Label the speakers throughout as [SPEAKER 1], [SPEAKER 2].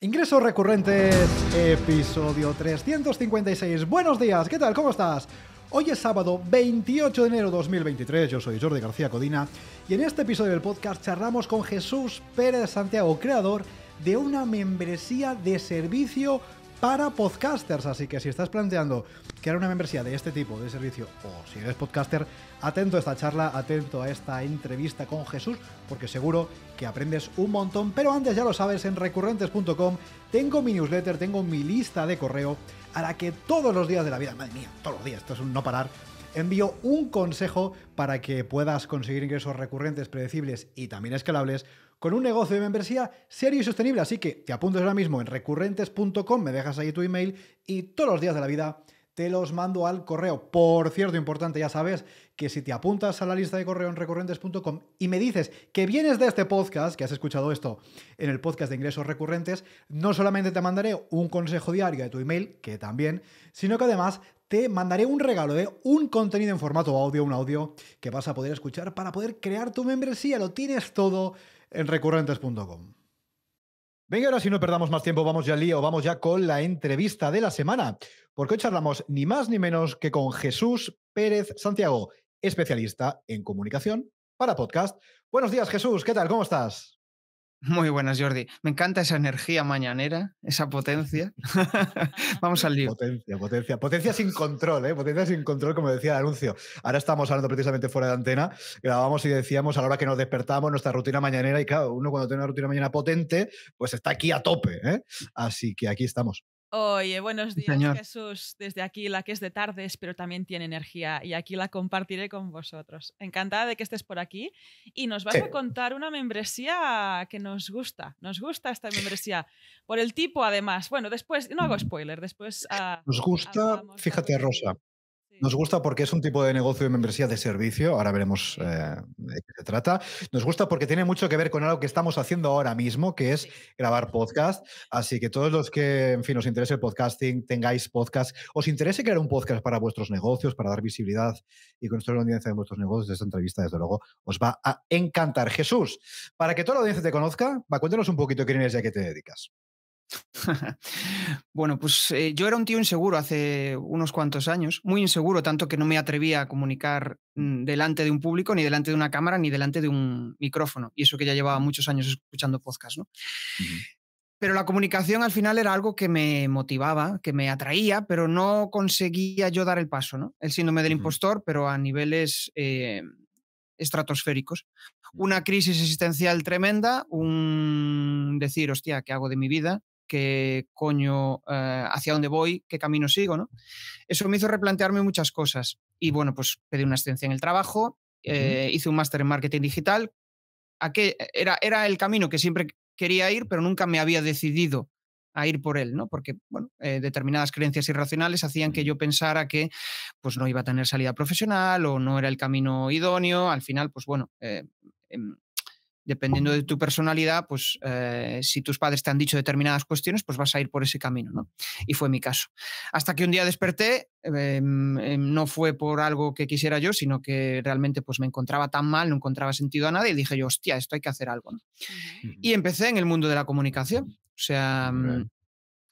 [SPEAKER 1] Ingresos recurrentes, episodio 356. Buenos días, ¿qué tal? ¿Cómo estás? Hoy es sábado 28 de enero de 2023, yo soy Jordi García Codina y en este episodio del podcast charlamos con Jesús Pérez Santiago, creador de una membresía de servicio para podcasters. Así que si estás planteando crear una membresía de este tipo de servicio o si eres podcaster, atento a esta charla, atento a esta entrevista con Jesús, porque seguro que aprendes un montón. Pero antes, ya lo sabes, en recurrentes.com tengo mi newsletter, tengo mi lista de correo a la que todos los días de la vida, madre mía, todos los días, esto es un no parar, envío un consejo para que puedas conseguir ingresos recurrentes, predecibles y también escalables con un negocio de membresía serio y sostenible. Así que te apuntes ahora mismo en recurrentes.com, me dejas ahí tu email y todos los días de la vida te los mando al correo. Por cierto, importante, ya sabes que si te apuntas a la lista de correo en recurrentes.com y me dices que vienes de este podcast, que has escuchado esto en el podcast de ingresos recurrentes, no solamente te mandaré un consejo diario de tu email, que también, sino que además te mandaré un regalo de un contenido en formato audio, un audio que vas a poder escuchar para poder crear tu membresía. Lo tienes todo en recurrentes.com. Venga, ahora si no perdamos más tiempo, vamos ya al lío, vamos ya con la entrevista de la semana, porque hoy charlamos ni más ni menos que con Jesús Pérez Santiago, especialista en comunicación para podcast. Buenos días, Jesús, ¿qué tal? ¿Cómo estás?
[SPEAKER 2] Muy buenas, Jordi. Me encanta esa energía mañanera, esa potencia. Vamos al lío.
[SPEAKER 1] Potencia sin control, ¿eh? Potencia sin control, como decía el anuncio. Ahora estamos hablando precisamente fuera de antena, grabamos y decíamos a la hora que nos despertamos nuestra rutina mañanera y claro, uno cuando tiene una rutina mañana potente, pues está aquí a tope, ¿eh? Así que aquí estamos.
[SPEAKER 3] Oye, buenos días,
[SPEAKER 2] Señor.
[SPEAKER 3] Jesús. Desde aquí, la que es de tardes, pero también tiene energía y aquí la compartiré con vosotros. Encantada de que estés por aquí y nos vas a contar una membresía que nos gusta. Nos gusta esta membresía por el tipo, además. Bueno, después, no hago spoiler, después...
[SPEAKER 1] Nos gusta, fíjate, Rosa. Nos gusta porque es un tipo de negocio de membresía de servicio, ahora veremos de qué se trata. Nos gusta porque tiene mucho que ver con algo que estamos haciendo ahora mismo, que es grabar podcast. Así que todos los que, en fin, os interese el podcasting, tengáis podcast, os interese crear un podcast para vuestros negocios, para dar visibilidad y construir una audiencia de vuestros negocios, esta entrevista, desde luego, os va a encantar. Jesús, para que toda la audiencia te conozca, cuéntanos un poquito quién eres y a qué te dedicas.
[SPEAKER 2] Bueno, pues yo era un tío inseguro hace unos cuantos años, muy inseguro, tanto que no me atrevía a comunicar delante de un público, ni delante de una cámara, ni delante de un micrófono. Y eso que ya llevaba muchos años escuchando podcast, ¿no? Pero la comunicación al final era algo que me motivaba, que me atraía, pero no conseguía yo dar el paso, ¿no? El síndrome del impostor, pero a niveles estratosféricos. Una crisis existencial tremenda, un decir, hostia, ¿qué hago de mi vida? ¿Qué coño, hacia dónde voy? ¿Qué camino sigo? ¿No? Eso me hizo replantearme muchas cosas. Y bueno, pues pedí una excedencia en el trabajo, hice un máster en marketing digital. Era el camino que siempre quería ir, pero nunca me había decidido a ir por él, ¿no? Porque, bueno, determinadas creencias irracionales hacían que yo pensara que pues no iba a tener salida profesional o no era el camino idóneo. Al final, pues bueno, dependiendo de tu personalidad, pues si tus padres te han dicho determinadas cuestiones, pues vas a ir por ese camino, ¿no? Y fue mi caso. Hasta que un día desperté, no fue por algo que quisiera yo, sino que realmente pues me encontraba tan mal, no encontraba sentido a nada y dije yo, hostia, esto hay que hacer algo, ¿no? Y empecé en el mundo de la comunicación. O sea,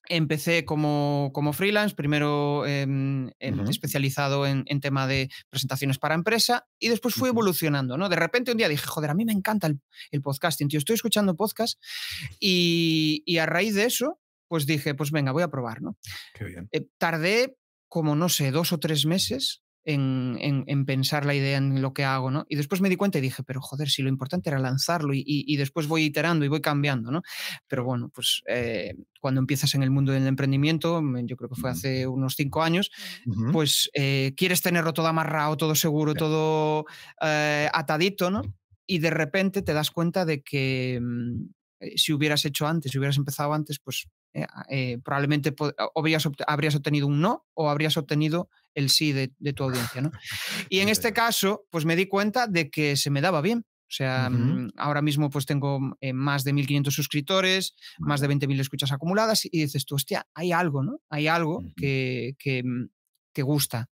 [SPEAKER 2] empecé como freelance, primero especializado en tema de presentaciones para empresa y después fui evolucionando, ¿no? De repente un día dije, joder, a mí me encanta el podcasting, tío, estoy escuchando podcast y a raíz de eso, pues dije, pues venga, voy a probar, ¿no?
[SPEAKER 1] Qué bien.
[SPEAKER 2] Tardé como, no sé, 2 o 3 meses en pensar la idea en lo que hago, ¿no? Y después me di cuenta y dije, pero joder, si lo importante era lanzarlo y después voy iterando y voy cambiando, ¿no? Pero bueno, pues cuando empiezas en el mundo del emprendimiento, yo creo que fue hace unos 5 años, pues quieres tenerlo todo amarrado, todo seguro, todo atadito, ¿no? Y de repente te das cuenta de que si hubieras hecho antes, si hubieras empezado antes, pues probablemente habrías obtenido un no o habrías obtenido el sí de tu audiencia, ¿no? Y en este caso, pues me di cuenta de que se me daba bien. O sea, ahora mismo pues tengo más de 1.500 suscriptores, más de 20.000 escuchas acumuladas y dices tú, hostia, hay algo, ¿no? Hay algo que gusta.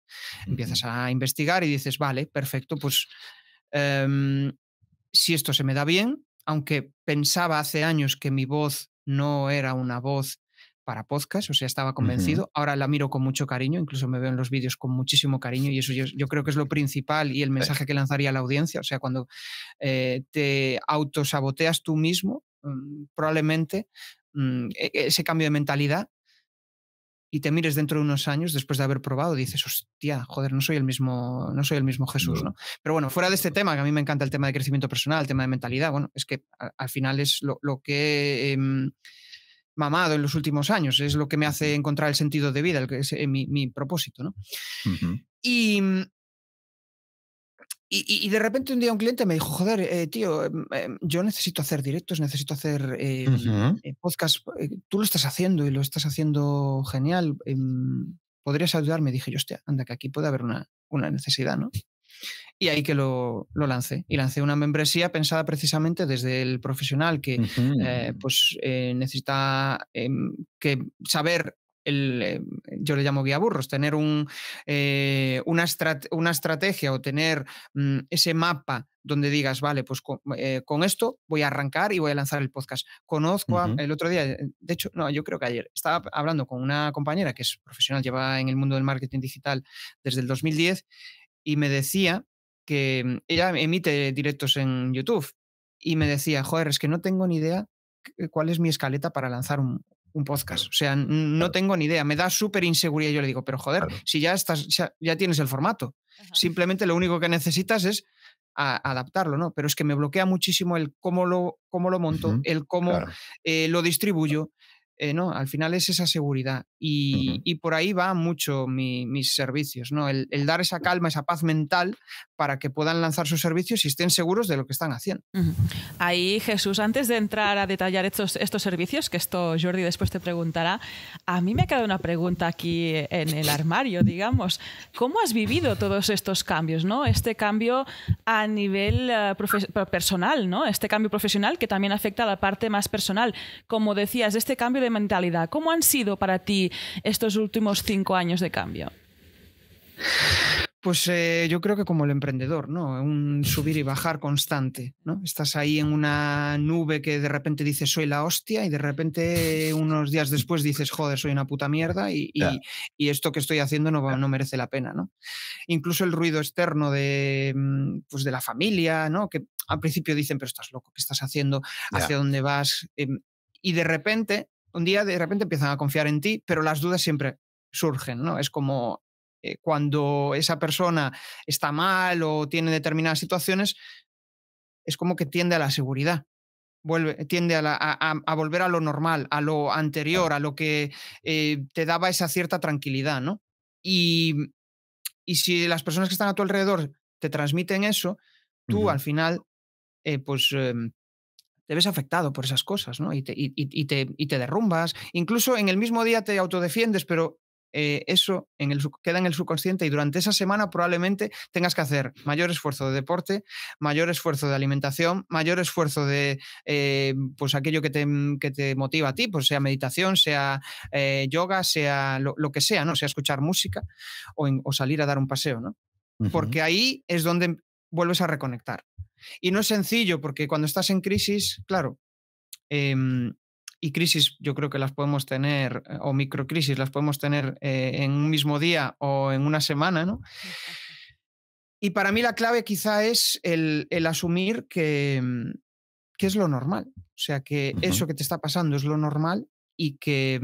[SPEAKER 2] Empiezas a investigar y dices, vale, perfecto, pues si esto se me da bien, aunque pensaba hace años que mi voz no era una voz para podcast, o sea, estaba convencido. Ahora la miro con mucho cariño, incluso me veo en los vídeos con muchísimo cariño, y eso yo creo que es lo principal y el mensaje que lanzaría a la audiencia. O sea, cuando te autosaboteas tú mismo, probablemente ese cambio de mentalidad, y te mires dentro de unos años, después de haber probado, dices, hostia, joder, no soy el mismo Jesús, ¿no? Pero bueno, fuera de este tema, que a mí me encanta el tema de crecimiento personal, el tema de mentalidad, bueno, es que al final es lo que he mamado en los últimos años, es lo que me hace encontrar el sentido de vida, el que es mi propósito, ¿no? Y de repente un día un cliente me dijo, joder, tío, yo necesito hacer directos, necesito hacer podcast. Tú lo estás haciendo y lo estás haciendo genial. ¿Podrías ayudarme? Dije yo, hostia, anda, que aquí puede haber una necesidad, ¿no? Y ahí que lo lancé. Y lancé una membresía pensada precisamente desde el profesional que necesita que saber... yo le llamo guía burros, tener una estrategia o tener ese mapa donde digas, vale, pues con esto voy a arrancar y voy a lanzar el podcast. Conozco el otro día, de hecho, no, yo creo que ayer, estaba hablando con una compañera que es profesional, lleva en el mundo del marketing digital desde el 2010, y me decía que ella emite directos en YouTube, y me decía, joder, es que no tengo ni idea cuál es mi escaleta para lanzar un podcast. O sea, no tengo ni idea. Me da súper inseguridad. Yo le digo, pero joder, si ya tienes el formato. Simplemente lo único que necesitas es adaptarlo, ¿no? Pero es que me bloquea muchísimo el cómo lo monto, el cómo lo distribuyo. No, al final es esa seguridad. Y por ahí va mucho mis servicios, ¿no? El dar esa calma, esa paz mental para que puedan lanzar sus servicios y estén seguros de lo que están haciendo.
[SPEAKER 3] Ahí, Jesús, antes de entrar a detallar estos servicios, que esto Jordi después te preguntará, a mí me ha quedado una pregunta aquí en el armario, digamos. ¿Cómo has vivido todos estos cambios, ¿no? Este cambio a nivel personal, ¿no? Este cambio profesional que también afecta a la parte más personal. Como decías, este cambio de mentalidad. ¿Cómo han sido para ti estos últimos 5 años de cambio?
[SPEAKER 2] Pues yo creo que como el emprendedor, ¿no? Un subir y bajar constante, ¿no? Estás ahí en una nube que de repente dices soy la hostia, y de repente unos días después dices joder, soy una puta mierda, y esto que estoy haciendo no merece la pena, ¿no? Incluso el ruido externo de la familia, ¿no? Que al principio dicen, pero estás loco, ¿qué estás haciendo? ¿Hacia dónde vas? Y de repente, un día empiezan a confiar en ti, pero las dudas siempre surgen, ¿no? Es como cuando esa persona está mal o tiene determinadas situaciones, es como que tiende a la seguridad, tiende a volver a lo normal, a lo anterior, a lo que te daba esa cierta tranquilidad, ¿no? Y si las personas que están a tu alrededor te transmiten eso, tú al final te ves afectado por esas cosas, ¿no? Y te derrumbas. Incluso en el mismo día te autodefiendes, pero eso queda en el subconsciente, y durante esa semana probablemente tengas que hacer mayor esfuerzo de deporte, mayor esfuerzo de alimentación, mayor esfuerzo de aquello que te motiva a ti, pues sea meditación, sea yoga, sea lo que sea, ¿no? Sea escuchar música o salir a dar un paseo, ¿no? Porque ahí es donde vuelves a reconectar. Y no es sencillo, porque cuando estás en crisis, claro, y crisis yo creo que las podemos tener, o microcrisis las podemos tener en un mismo día o en una semana, ¿no? Y para mí la clave quizá es el asumir que es lo normal. O sea, que eso que te está pasando es lo normal, y que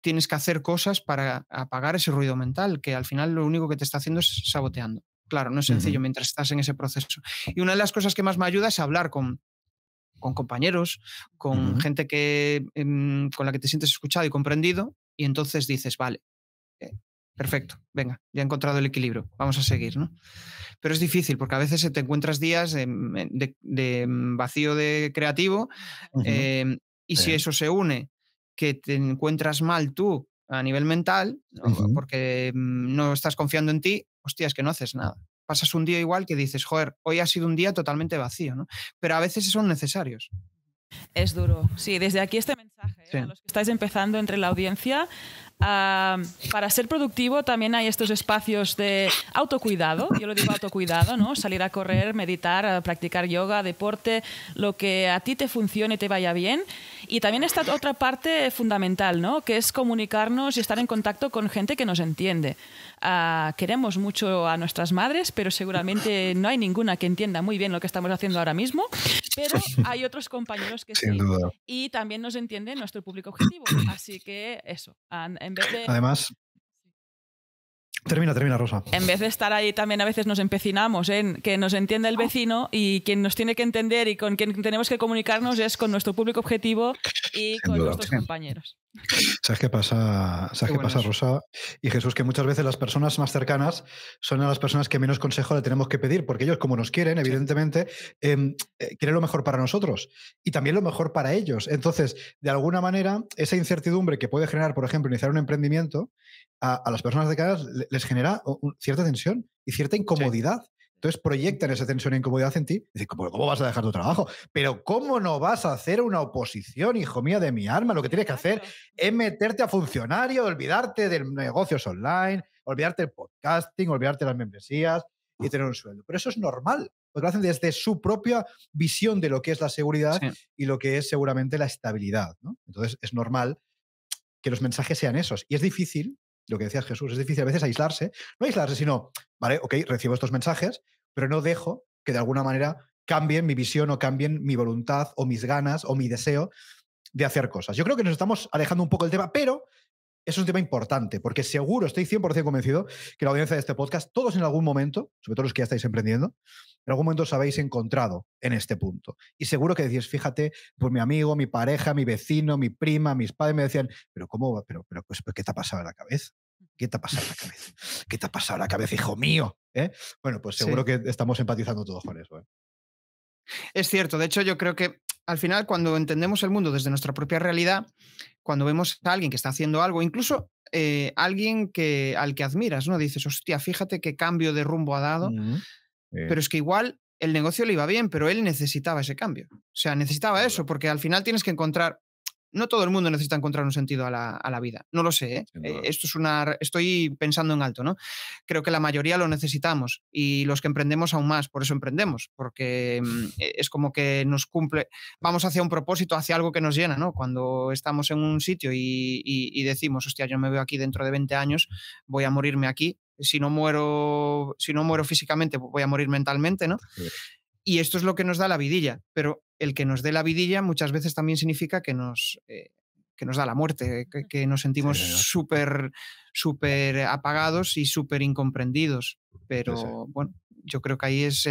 [SPEAKER 2] tienes que hacer cosas para apagar ese ruido mental, que al final lo único que te está haciendo es saboteando. Claro, no es sencillo mientras estás en ese proceso. Y una de las cosas que más me ayuda es hablar con compañeros, con gente con la que te sientes escuchado y comprendido, y entonces dices, vale, perfecto, venga, ya he encontrado el equilibrio, vamos a seguir, ¿no? Pero es difícil, porque a veces te encuentras días de vacío de creativo, y si eso se une, que te encuentras mal tú a nivel mental, ¿no? Porque no estás confiando en ti, hostia, es que no haces nada. Pasas un día igual que dices, joder, hoy ha sido un día totalmente vacío, ¿no? Pero a veces son necesarios.
[SPEAKER 3] Es duro. Sí, desde aquí este mensaje a los que estáis empezando entre la audiencia. Para ser productivo también hay estos espacios de autocuidado. Yo lo digo autocuidado, ¿no? Salir a correr, meditar, practicar yoga, deporte, lo que a ti te funcione y te vaya bien. Y también está otra parte fundamental, ¿no? Que es comunicarnos y estar en contacto con gente que nos entiende. Queremos mucho a nuestras madres, pero seguramente no hay ninguna que entienda muy bien lo que estamos haciendo ahora mismo, pero hay otros compañeros que
[SPEAKER 1] Sin
[SPEAKER 3] sí.
[SPEAKER 1] duda.
[SPEAKER 3] Y también nos entiende nuestro público objetivo. Así que eso, en vez de...
[SPEAKER 1] Además, termina, Rosa.
[SPEAKER 3] En vez de estar ahí, también a veces nos empecinamos en que nos entienda el vecino, y quien nos tiene que entender y con quien tenemos que comunicarnos es con nuestro público objetivo y con nuestros compañeros.
[SPEAKER 1] ¿Sabes qué pasa? Rosa y Jesús? Que muchas veces las personas más cercanas son a las personas que menos consejo le tenemos que pedir, porque ellos, como nos quieren, evidentemente, quieren lo mejor para nosotros y también lo mejor para ellos. Entonces, de alguna manera, esa incertidumbre que puede generar, por ejemplo, iniciar un emprendimiento, a las personas cercanas les genera cierta tensión y cierta incomodidad. Sí. Entonces proyectan esa tensión e incomodidad en ti. Dicen, ¿cómo vas a dejar tu trabajo? Pero ¿cómo no vas a hacer una oposición, hijo mío de mi alma? Lo que tienes que hacer es meterte a funcionario, olvidarte de negocios online, olvidarte del podcasting, olvidarte de las membresías y tener un sueldo. Pero eso es normal, porque lo hacen desde su propia visión de lo que es la seguridad y lo que es seguramente la estabilidad, ¿no? Entonces es normal que los mensajes sean esos. Y es difícil, lo que decías, Jesús, es difícil a veces aislarse. No aislarse, sino, vale, ok, recibo estos mensajes, pero no dejo que de alguna manera cambien mi visión o cambien mi voluntad o mis ganas o mi deseo de hacer cosas. Yo creo que nos estamos alejando un poco del tema, pero eso es un tema importante, porque seguro, estoy 100% convencido que la audiencia de este podcast, todos en algún momento, sobre todo los que ya estáis emprendiendo, en algún momento os habéis encontrado en este punto. Y seguro que decís, fíjate, pues mi amigo, mi pareja, mi vecino, mi prima, mis padres me decían, pero ¿cómo? Pues, ¿qué te ha pasado en la cabeza? ¿Qué te ha pasado en la cabeza? ¿Qué te ha pasado en la cabeza, hijo mío? Bueno, pues seguro que estamos empatizando todos con eso.
[SPEAKER 2] Es cierto, de hecho yo creo que al final cuando entendemos el mundo desde nuestra propia realidad, cuando vemos a alguien que está haciendo algo, incluso alguien al que admiras, ¿no? Dices, hostia, fíjate qué cambio de rumbo ha dado, pero es que igual el negocio le iba bien, pero él necesitaba ese cambio. O sea, necesitaba eso, porque al final tienes que encontrar... No todo el mundo necesita encontrar un sentido a la vida. No lo sé, ¿eh? Esto es estoy pensando en alto, ¿no? Creo que la mayoría lo necesitamos y los que emprendemos aún más. Por eso emprendemos, porque es como que nos cumple... Vamos hacia un propósito, hacia algo que nos llena, ¿no? Cuando estamos en un sitio y decimos, hostia, yo me veo aquí dentro de 20 años, voy a morirme aquí. Si no muero físicamente, voy a morir mentalmente, ¿no? Sí. Y esto es lo que nos da la vidilla, pero el que nos dé la vidilla muchas veces también significa que nos da la muerte, que nos sentimos súper apagados y súper incomprendidos. Pero bueno, yo creo que ahí es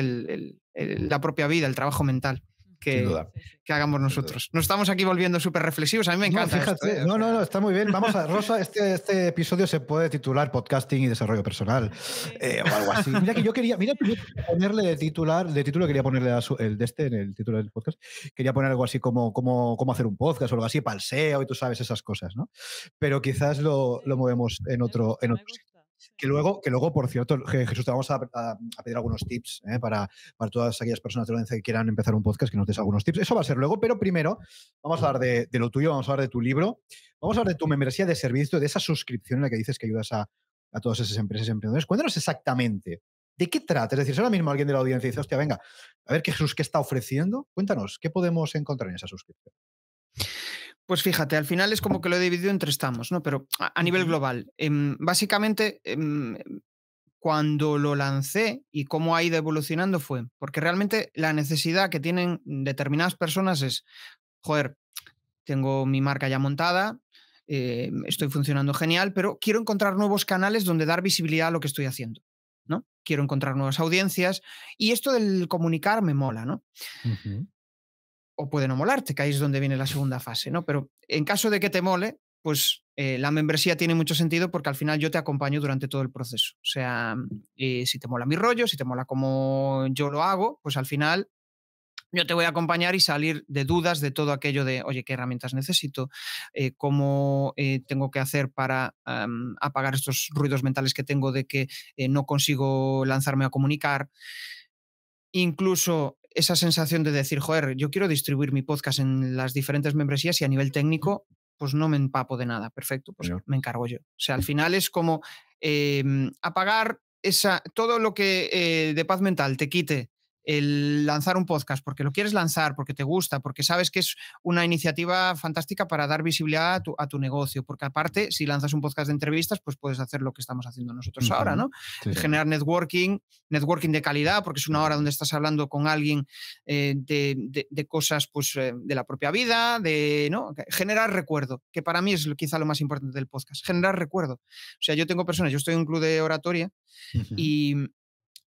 [SPEAKER 2] la propia vida, el trabajo mental que hagamos nosotros. Nos estamos aquí volviendo súper reflexivos. A mí me encanta.
[SPEAKER 1] No, fíjate, esto, no, está muy bien. Vamos a, Rosa, este episodio se puede titular Podcasting y Desarrollo Personal o algo así. Mira que yo quería ponerle de título, quería ponerle en el título del podcast, quería poner algo así como cómo hacer un podcast o algo así para el SEO y tú sabes esas cosas, ¿no? Pero quizás lo movemos en otro sitio. Que luego, por cierto, Jesús, te vamos a pedir algunos tips para todas aquellas personas de la audiencia que quieran empezar un podcast, que nos des algunos tips. Eso va a ser luego, pero primero vamos a hablar de lo tuyo, vamos a hablar de tu libro, vamos a hablar de tu membresía de servicio, de esa suscripción en la que dices que ayudas a todas esas empresas y emprendedores. Cuéntanos exactamente de qué trata. Es decir, si ahora mismo alguien de la audiencia dice, hostia, venga, a ver Jesús, ¿qué está ofreciendo? Cuéntanos, ¿qué podemos encontrar en esa suscripción?
[SPEAKER 2] Pues fíjate, al final es como que lo he dividido en 3 tramos, ¿no? Pero a nivel global. Básicamente, cuando lo lancé y cómo ha ido evolucionando fue porque realmente la necesidad que tienen determinadas personas es, joder, tengo mi marca ya montada, estoy funcionando genial, pero quiero encontrar nuevos canales donde dar visibilidad a lo que estoy haciendo, ¿no? Quiero encontrar nuevas audiencias y esto del comunicar me mola, ¿no? O puede no molarte, que ahí es donde viene la segunda fase, ¿no? Pero en caso de que te mole, pues la membresía tiene mucho sentido porque al final yo te acompaño durante todo el proceso. O sea, si te mola mi rollo, si te mola cómo yo lo hago, pues al final yo te voy a acompañar y salir de dudas de todo aquello de, oye, ¿qué herramientas necesito? ¿Cómo tengo que hacer para apagar estos ruidos mentales que tengo de que no consigo lanzarme a comunicar? Incluso esa sensación de decir, joder, yo quiero distribuir mi podcast en las diferentes membresías y a nivel técnico, pues no me empapo de nada. Perfecto, pues me encargo yo. O sea, al final es como apagar todo lo que de paz mental te quite el lanzar un podcast porque lo quieres lanzar, porque te gusta, porque sabes que es una iniciativa fantástica para dar visibilidad a tu negocio, porque aparte, si lanzas un podcast de entrevistas, pues puedes hacer lo que estamos haciendo nosotros ahora, ¿no? Sí, generar networking de calidad, porque es una hora donde estás hablando con alguien de cosas pues, de la propia vida, ¿no? Generar recuerdo, que para mí es quizá lo más importante del podcast, generar recuerdo. O sea, yo tengo personas, yo estoy en un club de oratoria y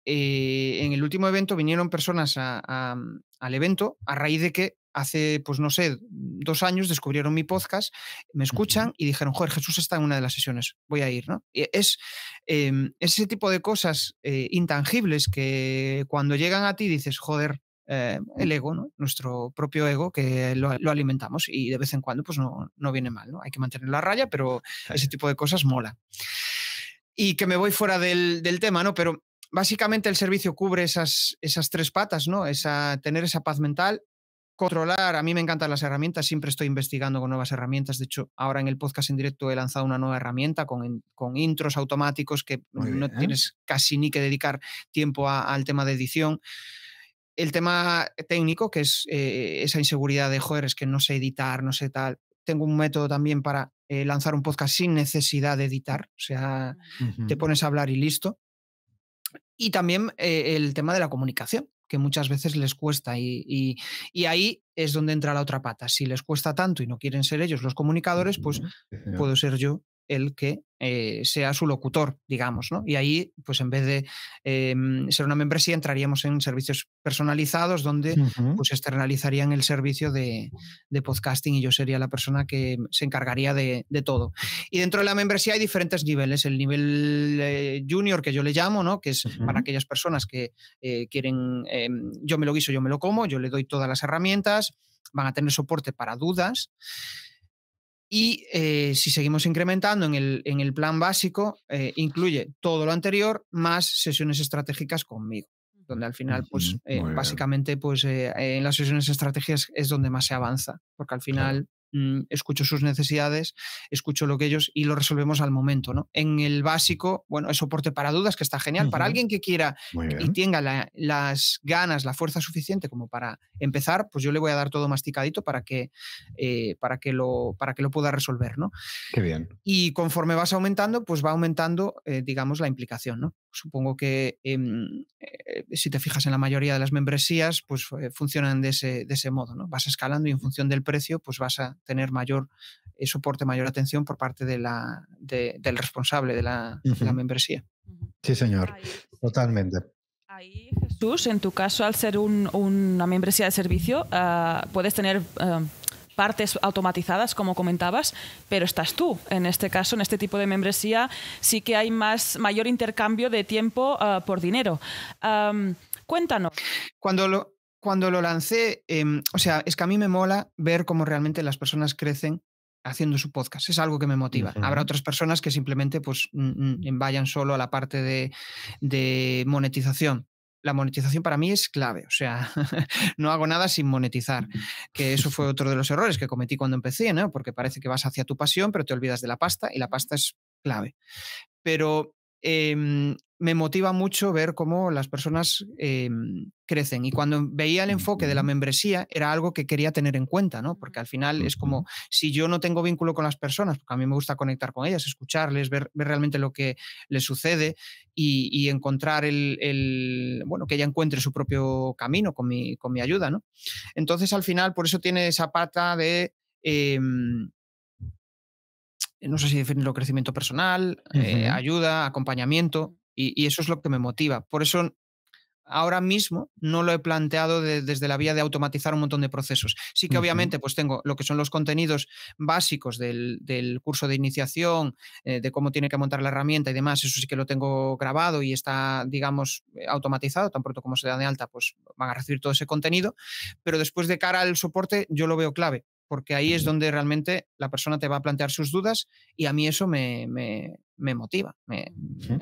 [SPEAKER 2] en el último evento vinieron personas al evento a raíz de que hace, pues no sé, 2 años descubrieron mi podcast, me escuchan y dijeron, joder, Jesús está en una de las sesiones, voy a ir, ¿no? Y es ese tipo de cosas intangibles que cuando llegan a ti dices, joder, el ego, ¿no? Nuestro propio ego, que lo alimentamos y de vez en cuando pues no viene mal, ¿no? Hay que mantener la raya, pero ese tipo de cosas mola. Y que me voy fuera del tema, ¿no? Pero básicamente el servicio cubre esas 3 patas, ¿no? Tener esa paz mental, controlar. A mí me encantan las herramientas, siempre estoy investigando con nuevas herramientas. De hecho, ahora en el podcast en directo he lanzado una nueva herramienta con intros automáticos que no tienes casi ni que dedicar tiempo al tema de edición. El tema técnico, que es esa inseguridad de, joder, es que no sé editar, no sé tal. Tengo un método también para lanzar un podcast sin necesidad de editar. O sea, te pones a hablar y listo. Y también el tema de la comunicación, que muchas veces les cuesta. Y ahí es donde entra la otra pata. Si les cuesta tanto y no quieren ser ellos los comunicadores, pues puedo ser yo el que sea su locutor, digamos, ¿no? Y ahí, pues en vez de ser una membresía, entraríamos en servicios personalizados donde pues externalizarían el servicio de podcasting y yo sería la persona que se encargaría de todo. Y dentro de la membresía hay diferentes niveles. El nivel junior, que yo le llamo, ¿no? Que es para aquellas personas que quieren, yo me lo guiso, yo me lo como, yo le doy todas las herramientas, van a tener soporte para dudas. Y si seguimos incrementando en el plan básico, incluye todo lo anterior más sesiones estratégicas conmigo, donde al final, pues básicamente, pues en las sesiones estratégicas es donde más se avanza, porque al final escucho sus necesidades, escucho lo que ellos y lo resolvemos al momento, ¿no? En el básico, bueno, es soporte para dudas, que está genial. Para alguien que quiera y tenga las ganas, la fuerza suficiente como para empezar, pues yo le voy a dar todo masticadito para que lo pueda resolver, ¿no?
[SPEAKER 1] Qué bien.
[SPEAKER 2] Y conforme vas aumentando, pues va aumentando, digamos, la implicación, ¿no? Supongo que si te fijas en la mayoría de las membresías, pues funcionan de ese modo, ¿no? Vas escalando y en función del precio, pues vas a tener mayor soporte, mayor atención por parte del responsable de la membresía.
[SPEAKER 1] Sí, señor. Totalmente.
[SPEAKER 3] Ahí, Jesús, en tu caso, al ser una membresía de servicio, puedes tener partes automatizadas, como comentabas, pero estás tú. En este caso, en este tipo de membresía, sí que hay mayor intercambio de tiempo por dinero. Cuéntanos.
[SPEAKER 2] Cuando lo lancé, o sea, es que a mí me mola ver cómo realmente las personas crecen haciendo su podcast. Es algo que me motiva. Habrá otras personas que simplemente pues vayan solo a la parte de monetización. La monetización para mí es clave, o sea, no hago nada sin monetizar, que eso fue otro de los errores que cometí cuando empecé, ¿no? Porque parece que vas hacia tu pasión, pero te olvidas de la pasta y la pasta es clave. Pero me motiva mucho ver cómo las personas crecen y cuando veía el enfoque de la membresía era algo que quería tener en cuenta, ¿no? Porque al final es como si yo no tengo vínculo con las personas, porque a mí me gusta conectar con ellas, escucharles, ver realmente lo que les sucede y encontrar bueno, que ella encuentre su propio camino con mi ayuda, ¿no? Entonces al final por eso tiene esa pata de no sé si definirlo, crecimiento personal, ayuda, acompañamiento, y eso es lo que me motiva. Por eso ahora mismo no lo he planteado desde la vía de automatizar un montón de procesos. Sí que obviamente pues tengo lo que son los contenidos básicos del curso de iniciación, de cómo tiene que montar la herramienta y demás, eso sí que lo tengo grabado y está, digamos, automatizado, tan pronto como se da de alta, pues van a recibir todo ese contenido, pero después de cara al soporte yo lo veo clave, porque ahí es donde realmente la persona te va a plantear sus dudas y a mí eso me motiva, me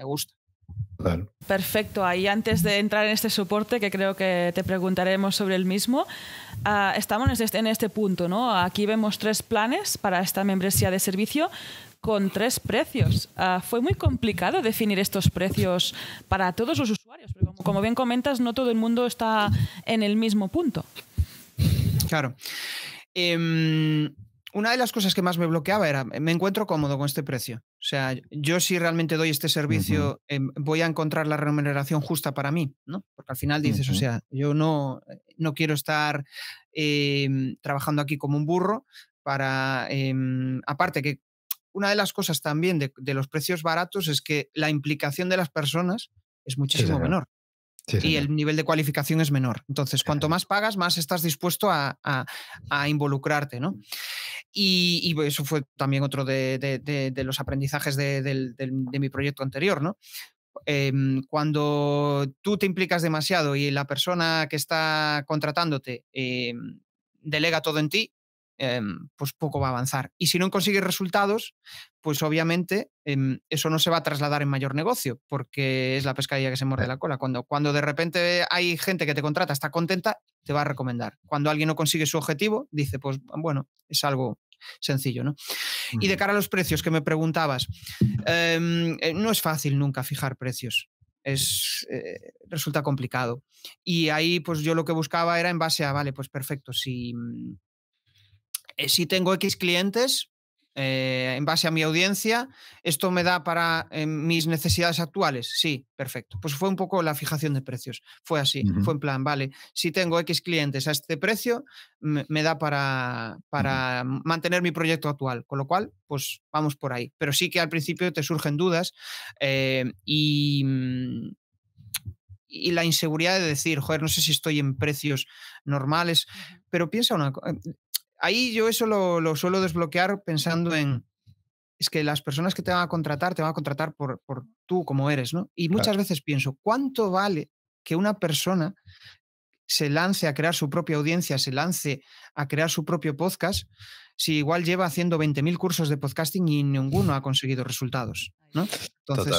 [SPEAKER 2] gusta.
[SPEAKER 1] Claro.
[SPEAKER 3] Perfecto. Ahí antes de entrar en este soporte, que creo que te preguntaremos sobre el mismo, estamos en este punto, ¿no? Aquí vemos 3 planes para esta membresía de servicio con 3 precios. Fue muy complicado definir estos precios para todos los usuarios, porque como como bien comentas, no todo el mundo está en el mismo punto.
[SPEAKER 2] Claro. Una de las cosas que más me bloqueaba era, me encuentro cómodo con este precio. O sea, yo si realmente doy este servicio, voy a encontrar la remuneración justa para mí, ¿no? Porque al final dices, o sea, yo no quiero estar trabajando aquí como un burro para... aparte que una de las cosas también de los precios baratos es que la implicación de las personas es muchísimo menor.
[SPEAKER 1] Sí,
[SPEAKER 2] y el nivel de cualificación es menor. Entonces, cuanto más pagas, más estás dispuesto a involucrarte, ¿no? Y eso fue también otro de los aprendizajes de mi proyecto anterior, ¿no? Cuando tú te implicas demasiado y la persona que está contratándote delega todo en ti, pues poco va a avanzar. Y si no consigues resultados, pues obviamente eso no se va a trasladar en mayor negocio, porque es la pescadilla que se muerde la cola. Cuando de repente hay gente que te contrata, está contenta, te va a recomendar. Cuando alguien no consigue su objetivo, dice, pues bueno, es algo sencillo, ¿no? Y de cara a los precios que me preguntabas, no es fácil nunca fijar precios. Resulta complicado. Y ahí pues yo lo que buscaba era en base a, vale, pues perfecto, si tengo X clientes, en base a mi audiencia, ¿esto me da para mis necesidades actuales? Sí, perfecto. Pues fue un poco la fijación de precios. Fue así, fue en plan, vale, si tengo X clientes a este precio, me da para mantener mi proyecto actual. Con lo cual, pues vamos por ahí. Pero sí que al principio te surgen dudas y la inseguridad de decir, joder, no sé si estoy en precios normales, pero piensa una cosa. Ahí yo eso lo suelo desbloquear pensando en, es que las personas que te van a contratar por tú como eres, ¿no? Y muchas veces pienso, ¿cuánto vale que una persona se lance a crear su propia audiencia, se lance a crear su propio podcast, si igual lleva haciendo 20.000 cursos de podcasting y ninguno ha conseguido resultados, ¿no? Entonces,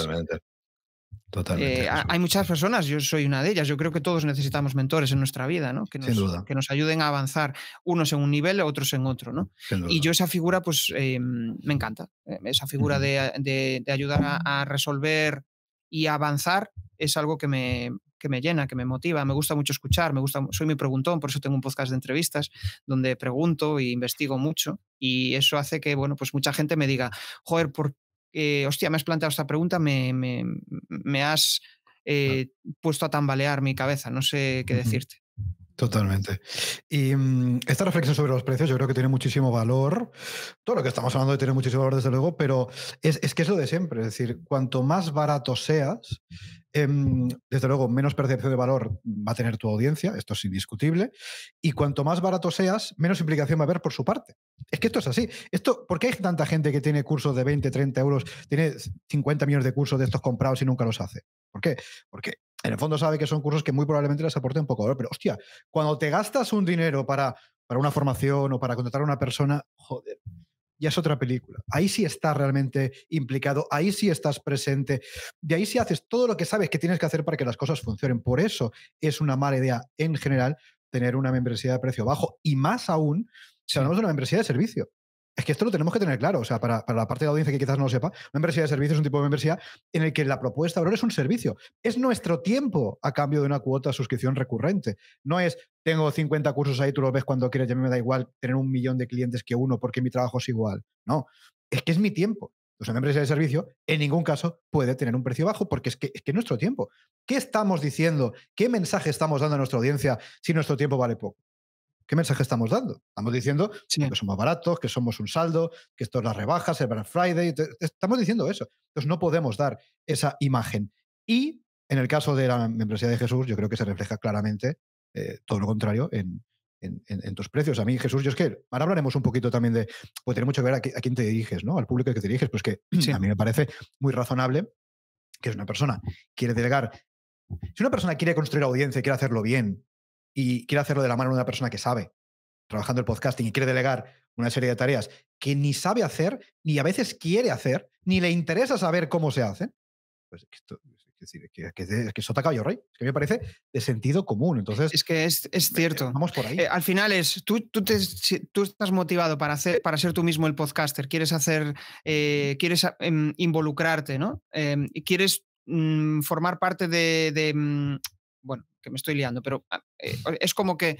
[SPEAKER 1] Totalmente.
[SPEAKER 2] Hay muchas personas, yo soy una de ellas, yo creo que todos necesitamos mentores en nuestra vida, ¿no?
[SPEAKER 1] Sin duda.
[SPEAKER 2] Que nos ayuden a avanzar, unos en un nivel, otros en otro, ¿no? Y yo esa figura, pues me encanta. Esa figura de ayudar a resolver y avanzar es algo que me llena, que me motiva. Me gusta mucho escuchar, soy muy preguntón, por eso tengo un podcast de entrevistas donde pregunto e investigo mucho, y eso hace que, bueno, pues mucha gente me diga, joder, hostia, me has planteado esta pregunta, me has puesto a tambalear mi cabeza, no sé qué decirte.
[SPEAKER 1] Totalmente. Y esta reflexión sobre los precios yo creo que tiene muchísimo valor. Todo lo que estamos hablando tiene muchísimo valor, desde luego, pero es que es lo de siempre. Es decir, cuanto más barato seas, desde luego, menos percepción de valor va a tener tu audiencia, esto es indiscutible, y cuanto más barato seas, menos implicación va a haber por su parte. Es que esto es así. ¿Por qué hay tanta gente que tiene cursos de 20, 30 euros, tiene 50 millones de cursos de estos comprados y nunca los hace? ¿Por qué? Porque en el fondo sabe que son cursos que muy probablemente les aporten un poco de valor, pero hostia, cuando te gastas un dinero para una formación o para contratar a una persona, joder, ya es otra película. Ahí sí estás realmente implicado, ahí sí estás presente, de ahí sí haces todo lo que sabes que tienes que hacer para que las cosas funcionen. Por eso es una mala idea en general tener una membresía de precio bajo, y más aún si hablamos de una membresía de servicio. Es que esto lo tenemos que tener claro. O sea, para la parte de la audiencia que quizás no lo sepa, una membresía de servicio es un tipo de membresía en el que la propuesta de valor es un servicio. Es nuestro tiempo a cambio de una cuota de suscripción recurrente. No es, tengo 50 cursos ahí, tú los ves cuando quieres, y a mí me da igual tener 1 millón de clientes que uno porque mi trabajo es igual. No, es que es mi tiempo. Pues una membresía de servicio en ningún caso puede tener un precio bajo, porque es que es nuestro tiempo. ¿Qué estamos diciendo? ¿Qué mensaje estamos dando a nuestra audiencia si nuestro tiempo vale poco? ¿Qué mensaje estamos dando? Estamos diciendo que somos baratos, que somos un saldo, que esto es las rebajas, el Black Friday. Estamos diciendo eso. Entonces no podemos dar esa imagen. Y en el caso de la membresía de Jesús, yo creo que se refleja claramente todo lo contrario en tus precios. A mí, Jesús, yo es que ahora hablaremos un poquito también de, puede tener mucho que ver a quién te diriges, ¿no? Al público al que te diriges, pues que a mí me parece muy razonable que es una persona quiere delegar. Si una persona quiere construir audiencia y quiere hacerlo bien, y quiere hacerlo de la mano de una persona que sabe, trabajando el podcasting, y quiere delegar una serie de tareas que ni sabe hacer, ni a veces quiere hacer, ni le interesa saber cómo se hacen, pues que sota caballo rey. Es que me parece de sentido común. Entonces,
[SPEAKER 2] es que es cierto.
[SPEAKER 1] Vamos por ahí.
[SPEAKER 2] Al final tú estás motivado para ser tú mismo el podcaster, quieres involucrarte, ¿no? Quieres formar parte de bueno, que me estoy liando, pero es como que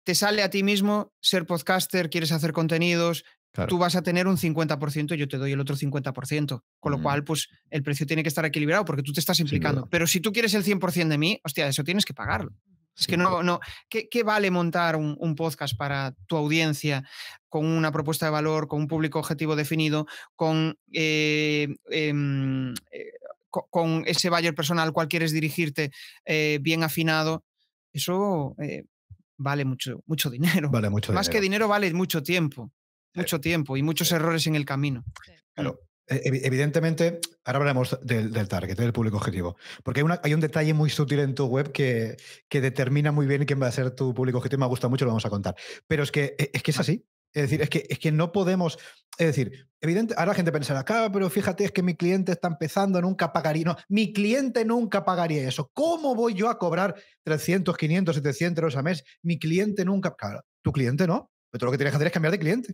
[SPEAKER 2] te sale a ti mismo ser podcaster, quieres hacer contenidos,
[SPEAKER 1] Claro.
[SPEAKER 2] tú vas a tener un 50%, yo te doy el otro 50%, con lo cual pues el precio tiene que estar equilibrado porque tú te estás implicando. Pero si tú quieres el 100% de mí, hostia, eso tienes que pagarlo. Es que no, ¿qué vale montar un podcast para tu audiencia con una propuesta de valor, con un público objetivo definido, con ese buyer personal al cual quieres dirigirte bien afinado? Eso vale mucho dinero.
[SPEAKER 1] Vale mucho
[SPEAKER 2] Más
[SPEAKER 1] dinero.
[SPEAKER 2] que dinero vale mucho tiempo. Mucho tiempo y muchos errores en el camino.
[SPEAKER 1] Claro. Evidentemente, ahora hablaremos del target, del público objetivo, porque hay un detalle muy sutil en tu web que determina muy bien quién va a ser tu público objetivo. Me gusta mucho, lo vamos a contar. Pero es que es así. Es decir, es que no podemos. Es decir, evidente, ahora la gente pensará, claro, pero fíjate, es que mi cliente está empezando, nunca pagaría. No, mi cliente nunca pagaría eso. ¿Cómo voy yo a cobrar 300, 500, 700 euros al mes? Mi cliente nunca. Claro, tu cliente no. Pero tú lo que tienes que hacer es cambiar de cliente.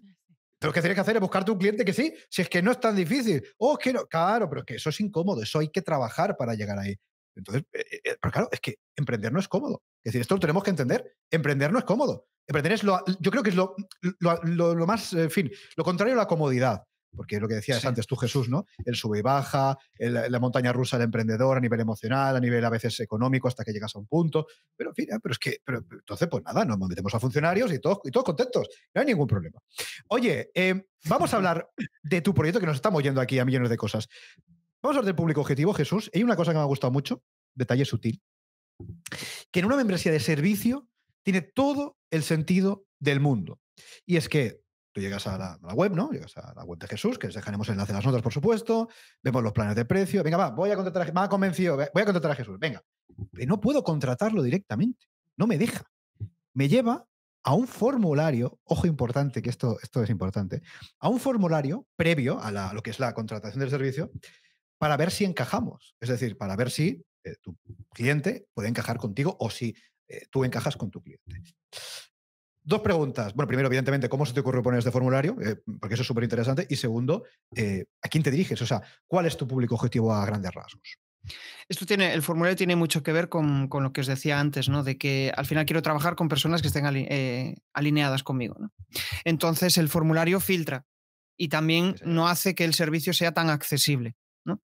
[SPEAKER 1] Pero lo que tienes que hacer es buscarte un cliente que sí, si es que no es tan difícil. Es que no. Claro, pero es que eso es incómodo, eso hay que trabajar para llegar ahí. Entonces, pero claro, es que emprender no es cómodo. Es decir, esto lo tenemos que entender. Emprender no es cómodo. Emprender es yo creo que es lo más, en fin, lo contrario a la comodidad. Porque es lo que decías antes tú, Jesús, ¿no? El sube y baja, la montaña rusa del emprendedor a nivel emocional, a nivel a veces económico, hasta que llegas a un punto. Pero en fin, pero entonces, pues nada, nos metemos a funcionarios y todos contentos. No hay ningún problema. Oye, vamos a hablar de tu proyecto, que nos estamos yendo aquí a millones de cosas. Vamos a hablar del público objetivo, Jesús. Hay una cosa que me ha gustado mucho, detalle sutil, que en una membresía de servicio tiene todo el sentido del mundo. Y es que tú llegas a la web, ¿no? Llegas a la web de Jesús, que les dejaremos el enlace en las notas, por supuesto. Vemos los planes de precio. Venga, va, voy a contratar me ha convencido, voy a contratar a Jesús. Venga. Pero no puedo contratarlo directamente. No me deja. Me lleva a un formulario, ojo importante, que esto es importante, a un formulario previo a lo que es la contratación del servicio para ver si encajamos. Es decir, para ver si tu cliente puede encajar contigo o si tú encajas con tu cliente. Dos preguntas. Bueno, primero, evidentemente, ¿cómo se te ocurrió poner este formulario? Porque eso es súper interesante. Y segundo, ¿a quién te diriges? O sea, ¿cuál es tu público objetivo a grandes rasgos?
[SPEAKER 2] El formulario tiene mucho que ver con lo que os decía antes, ¿no? De que al final quiero trabajar con personas que estén alineadas conmigo, ¿no? Entonces el formulario filtra y también no hace que el servicio sea tan accesible, ¿no?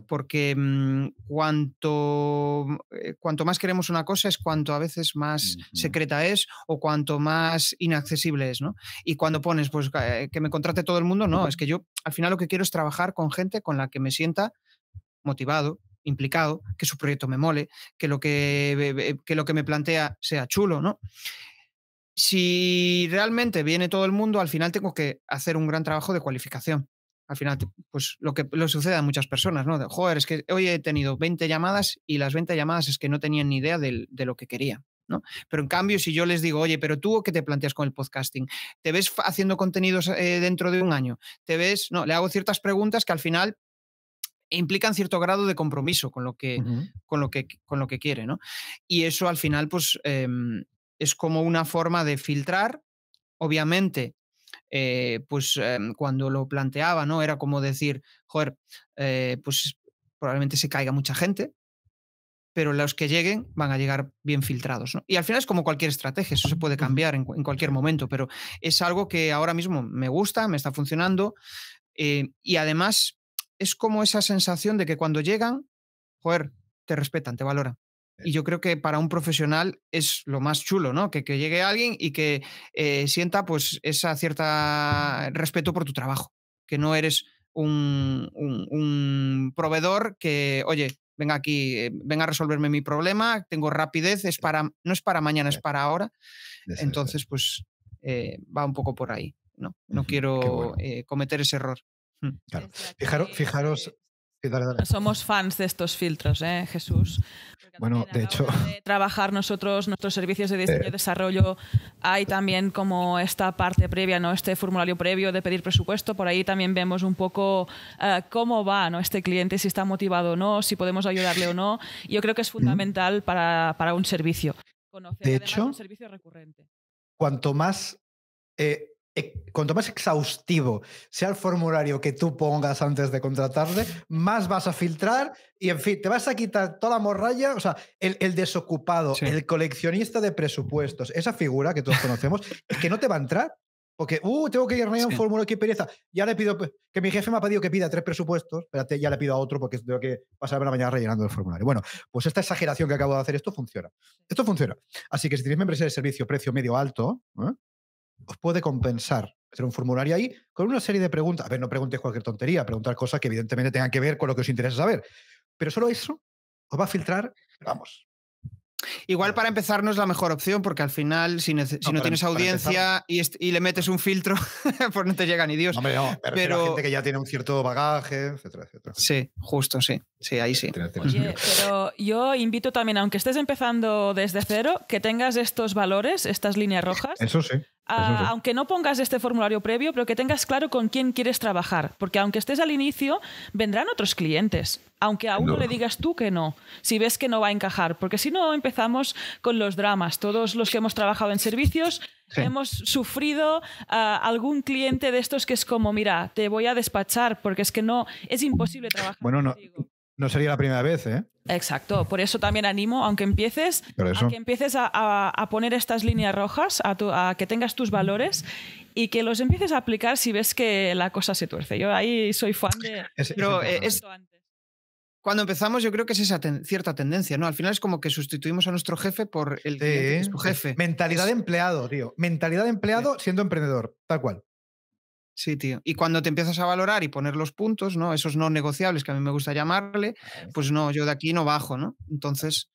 [SPEAKER 2] Porque cuanto más queremos una cosa es cuanto a veces más secreta es o cuanto más inaccesible es, ¿no? Y cuando pones pues que me contrate todo el mundo, no, es que yo al final lo que quiero es trabajar con gente con la que me sienta motivado, implicado, que su proyecto me mole, que lo que me plantea sea chulo, ¿no? Si realmente viene todo el mundo, al final tengo que hacer un gran trabajo de cualificación. Al final, pues lo que sucede a muchas personas, ¿no? Joder, es que hoy he tenido 20 llamadas y las 20 llamadas es que no tenían ni idea de lo que quería, ¿no? Pero en cambio, si yo les digo, oye, pero tú, ¿qué te planteas con el podcasting? ¿Te ves haciendo contenidos dentro de un año? ¿Te ves? No, le hago ciertas preguntas que al final implican cierto grado de compromiso con lo que quiere, ¿no? Y eso al final, pues, es como una forma de filtrar. Obviamente, cuando lo planteaba, ¿no? Era como decir, joder, pues probablemente se caiga mucha gente, pero los que lleguen van a llegar bien filtrados, ¿no? Y al final es como cualquier estrategia, eso se puede cambiar en cualquier momento, pero es algo que ahora mismo me gusta, me está funcionando, y además es como esa sensación de que cuando llegan, joder, te respetan, te valoran. Y yo creo que para un profesional es lo más chulo, ¿no? Que llegue alguien y que sienta pues esa cierta respeto por tu trabajo, que no eres un proveedor que, oye, venga aquí, venga a resolverme mi problema, tengo rapidez, no es para mañana, es para ahora. Entonces, pues va un poco por ahí, ¿no? No quiero cometer ese error.
[SPEAKER 1] Claro. Fijaros. Dale.
[SPEAKER 3] Somos fans de estos filtros, Jesús.
[SPEAKER 1] Bueno, de hecho,
[SPEAKER 3] de trabajar nosotros, nuestros servicios de diseño y desarrollo, hay también como esta parte previa, ¿no? Este formulario previo de pedir presupuesto. Por ahí también vemos un poco cómo va, ¿no? Este cliente, si está motivado o no, si podemos ayudarle o no. Yo creo que es fundamental para un servicio. Conocer,
[SPEAKER 1] de
[SPEAKER 3] además,
[SPEAKER 1] hecho,
[SPEAKER 3] un servicio recurrente.
[SPEAKER 1] Cuanto más cuanto más exhaustivo sea el formulario que tú pongas antes de contratarle, más vas a filtrar y, en fin, te vas a quitar toda la morralla. O sea, el desocupado, el coleccionista de presupuestos, esa figura que todos conocemos, es que no te va a entrar. Porque, tengo que llenar un formulario, qué pereza. Ya le pido, que mi jefe me ha pedido que pida 3 presupuestos, espérate, ya le pido a otro porque tengo que pasarme la mañana rellenando el formulario. Bueno, pues esta exageración que acabo de hacer, esto funciona. Esto funciona. Así que si tenéis membresía de servicio precio medio alto, os puede compensar hacer un formulario ahí con una serie de preguntas. A ver, no preguntéis cualquier tontería, preguntar cosas que evidentemente tengan que ver con lo que os interesa saber. Pero solo eso os va a filtrar, vamos.
[SPEAKER 2] Igual para empezar no es la mejor opción porque al final si no tienes audiencia y le metes un filtro, pues no te llega ni Dios.
[SPEAKER 1] Hombre, no, pero la gente que ya tiene un cierto bagaje, etcétera, etcétera.
[SPEAKER 2] Sí, justo, sí. Sí, ahí sí.
[SPEAKER 3] Oye, pero yo invito también, aunque estés empezando desde cero, que tengas estos valores, estas líneas rojas.
[SPEAKER 1] Eso sí.
[SPEAKER 3] Aunque no pongas este formulario previo, pero que tengas claro con quién quieres trabajar. Porque aunque estés al inicio, vendrán otros clientes. Aunque a uno le digas tú que no, si ves que no va a encajar. Porque si no, empezamos con los dramas. Todos los que hemos trabajado en servicios hemos sufrido algún cliente de estos que es como, mira, te voy a despachar porque es que no, es imposible trabajar contigo.
[SPEAKER 1] No sería la primera vez, ¿eh?
[SPEAKER 3] Exacto, por eso también animo, aunque empieces a poner estas líneas rojas, a que tengas tus valores y que los empieces a aplicar si ves que la cosa se tuerce. Yo ahí soy fan de...
[SPEAKER 2] Cuando empezamos yo creo que es esa cierta tendencia, ¿no? Al final es como que sustituimos a nuestro jefe por el cliente que es tu jefe.
[SPEAKER 1] Mentalidad de empleado, tío. Mentalidad de empleado siendo emprendedor, tal cual.
[SPEAKER 2] Sí, tío. Y cuando te empiezas a valorar y poner los puntos, ¿no? Esos no negociables que a mí me gusta llamarle, pues no, yo de aquí no bajo, ¿no? Entonces,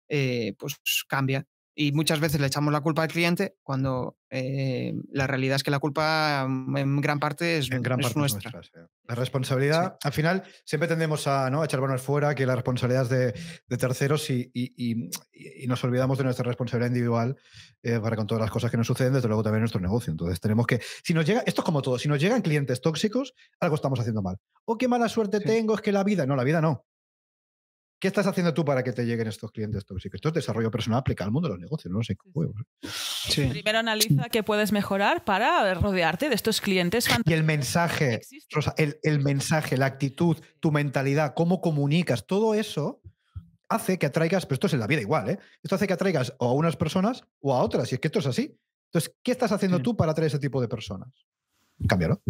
[SPEAKER 2] pues cambia. Y muchas veces le echamos la culpa al cliente cuando la realidad es que la culpa en gran parte es nuestra.
[SPEAKER 1] Sí. La responsabilidad, al final, siempre tendemos a echar manos fuera, que la responsabilidad es de terceros y nos olvidamos de nuestra responsabilidad individual para con todas las cosas que nos suceden, desde luego también en nuestro negocio. Entonces tenemos que, esto es como todo, si nos llegan clientes tóxicos, algo estamos haciendo mal. O qué mala suerte tengo, es que la vida no. ¿Qué estás haciendo tú para que te lleguen estos clientes tóxicos? Esto es desarrollo personal aplicado al mundo de los negocios, no sé.
[SPEAKER 3] Sí. Primero analiza qué puedes mejorar para rodearte de estos clientes fantásticos.
[SPEAKER 1] Y el mensaje, Rosa, el mensaje, la actitud, tu mentalidad, cómo comunicas, todo eso hace que atraigas, pero esto es en la vida igual, ¿eh? Esto hace que atraigas o a unas personas o a otras, y es que esto es así. Entonces, ¿qué estás haciendo tú para atraer ese tipo de personas? Cámbialo.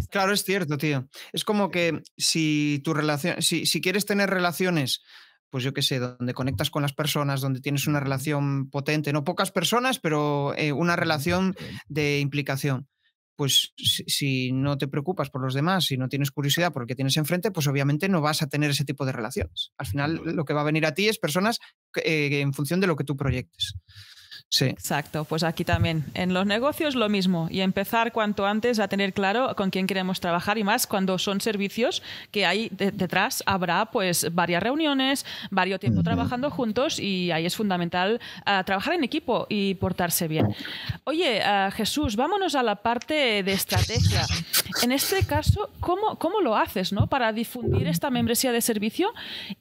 [SPEAKER 2] Claro, es cierto, tío. Es como que si tu relación, si quieres tener relaciones, pues yo qué sé, donde conectas con las personas, donde tienes una relación potente, no pocas personas, pero una relación de implicación. Pues si no te preocupas por los demás, si no tienes curiosidad por el que tienes enfrente, pues obviamente no vas a tener ese tipo de relaciones. Al final lo que va a venir a ti es personas en función de lo que tú proyectes. Sí.
[SPEAKER 3] Exacto, pues aquí también en los negocios lo mismo y empezar cuanto antes a tener claro con quién queremos trabajar y más cuando son servicios que ahí detrás habrá pues varias reuniones, varios tiempo trabajando juntos y ahí es fundamental trabajar en equipo y portarse bien. Oye, Jesús, vámonos a la parte de estrategia. En este caso, ¿cómo lo haces, ¿no? Para difundir esta membresía de servicio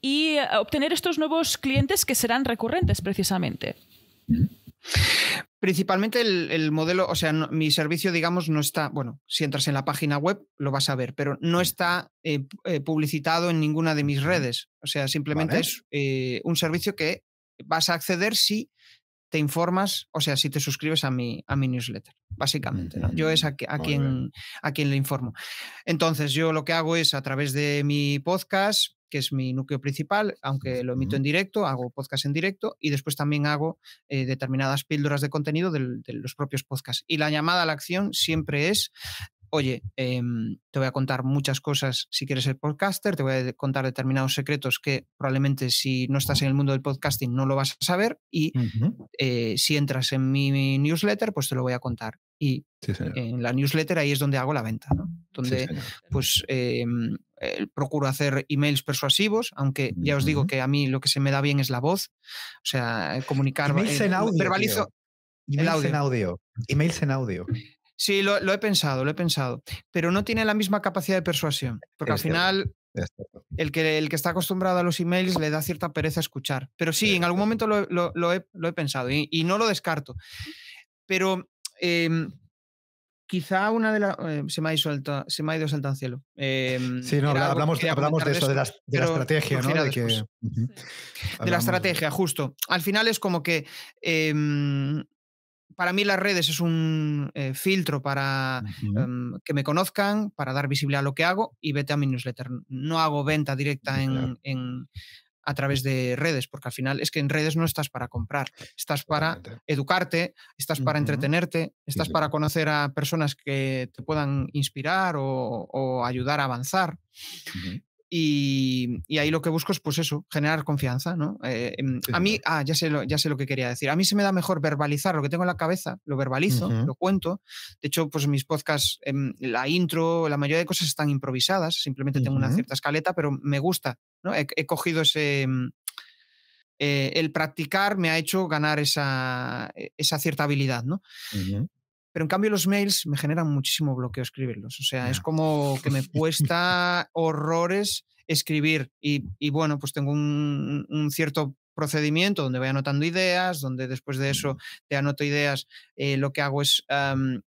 [SPEAKER 3] y obtener estos nuevos clientes que serán recurrentes precisamente?
[SPEAKER 2] Principalmente el modelo, o sea, mi servicio, digamos, no está, bueno, si entras en la página web lo vas a ver, pero no está publicitado en ninguna de mis redes. O sea, simplemente es un servicio que vas a acceder si te informas, o sea, si te suscribes a mi newsletter, básicamente, ¿no? Yo es a quien le informo. Entonces, yo lo que hago es a través de mi podcast, que es mi núcleo principal, aunque lo emito en directo, hago podcast en directo y después también hago determinadas píldoras de contenido de los propios podcasts. Y la llamada a la acción siempre es: oye, te voy a contar muchas cosas si quieres ser podcaster, te voy a contar determinados secretos que probablemente si no estás en el mundo del podcasting no lo vas a saber y si entras en mi newsletter, pues te lo voy a contar. Y en la newsletter ahí es donde hago la venta, ¿no? Donde pues procuro hacer emails persuasivos, aunque ya os digo que a mí lo que se me da bien es la voz, o sea, comunicar.
[SPEAKER 1] Emails en audio,
[SPEAKER 2] verbalizo
[SPEAKER 1] emails en audio. Emails en audio.
[SPEAKER 2] Sí, lo he pensado, pero no tiene la misma capacidad de persuasión, porque al final el que está acostumbrado a los emails le da cierta pereza escuchar, pero sí, en algún momento lo he pensado y no lo descarto, pero quizá una de las... se me ha ido saltado al cielo.
[SPEAKER 1] Sí, no, hablamos de eso, de la estrategia, ¿no? De que,
[SPEAKER 2] de la estrategia, justo. Al final es como que para mí las redes es un filtro para que me conozcan, para dar visibilidad a lo que hago, y vete a mi newsletter. No hago venta directa a través de redes, porque al final es que en redes no estás para comprar, estás para educarte, estás para entretenerte, estás para conocer a personas que te puedan inspirar o ayudar a avanzar. Y ahí lo que busco es, pues eso, generar confianza, ¿no? A mí, ya sé lo que quería decir. A mí se me da mejor verbalizar lo que tengo en la cabeza, lo verbalizo, lo cuento. De hecho, pues mis podcasts, la intro, la mayoría de cosas están improvisadas, simplemente tengo una cierta escaleta, pero me gusta, ¿no? He cogido ese... el practicar me ha hecho ganar esa cierta habilidad, ¿no? Pero en cambio los mails me generan muchísimo bloqueo escribirlos. O sea, es como que me cuesta horrores escribir y bueno, pues tengo un cierto procedimiento donde voy anotando ideas, donde después de eso te anoto ideas, lo que hago es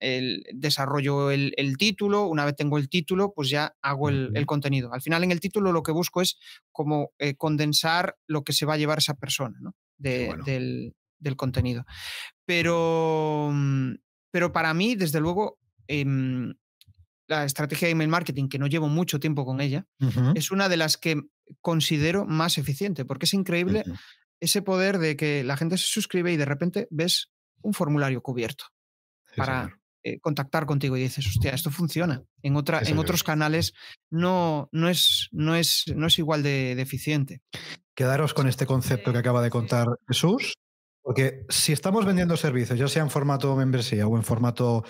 [SPEAKER 2] desarrollo el título. Una vez tengo el título, pues ya hago el contenido. Al final en el título lo que busco es como condensar lo que se va a llevar esa persona, ¿no? Del contenido. Pero para mí, desde luego, la estrategia de email marketing, que no llevo mucho tiempo con ella, es una de las que considero más eficiente, porque es increíble ese poder de que la gente se suscribe y de repente ves un formulario cubierto para contactar contigo y dices, hostia, esto funciona. En otros canales no es igual de eficiente.
[SPEAKER 1] Quedaros con este concepto que acaba de contar Jesús, porque si estamos vendiendo servicios, ya sea en formato membresía o en formato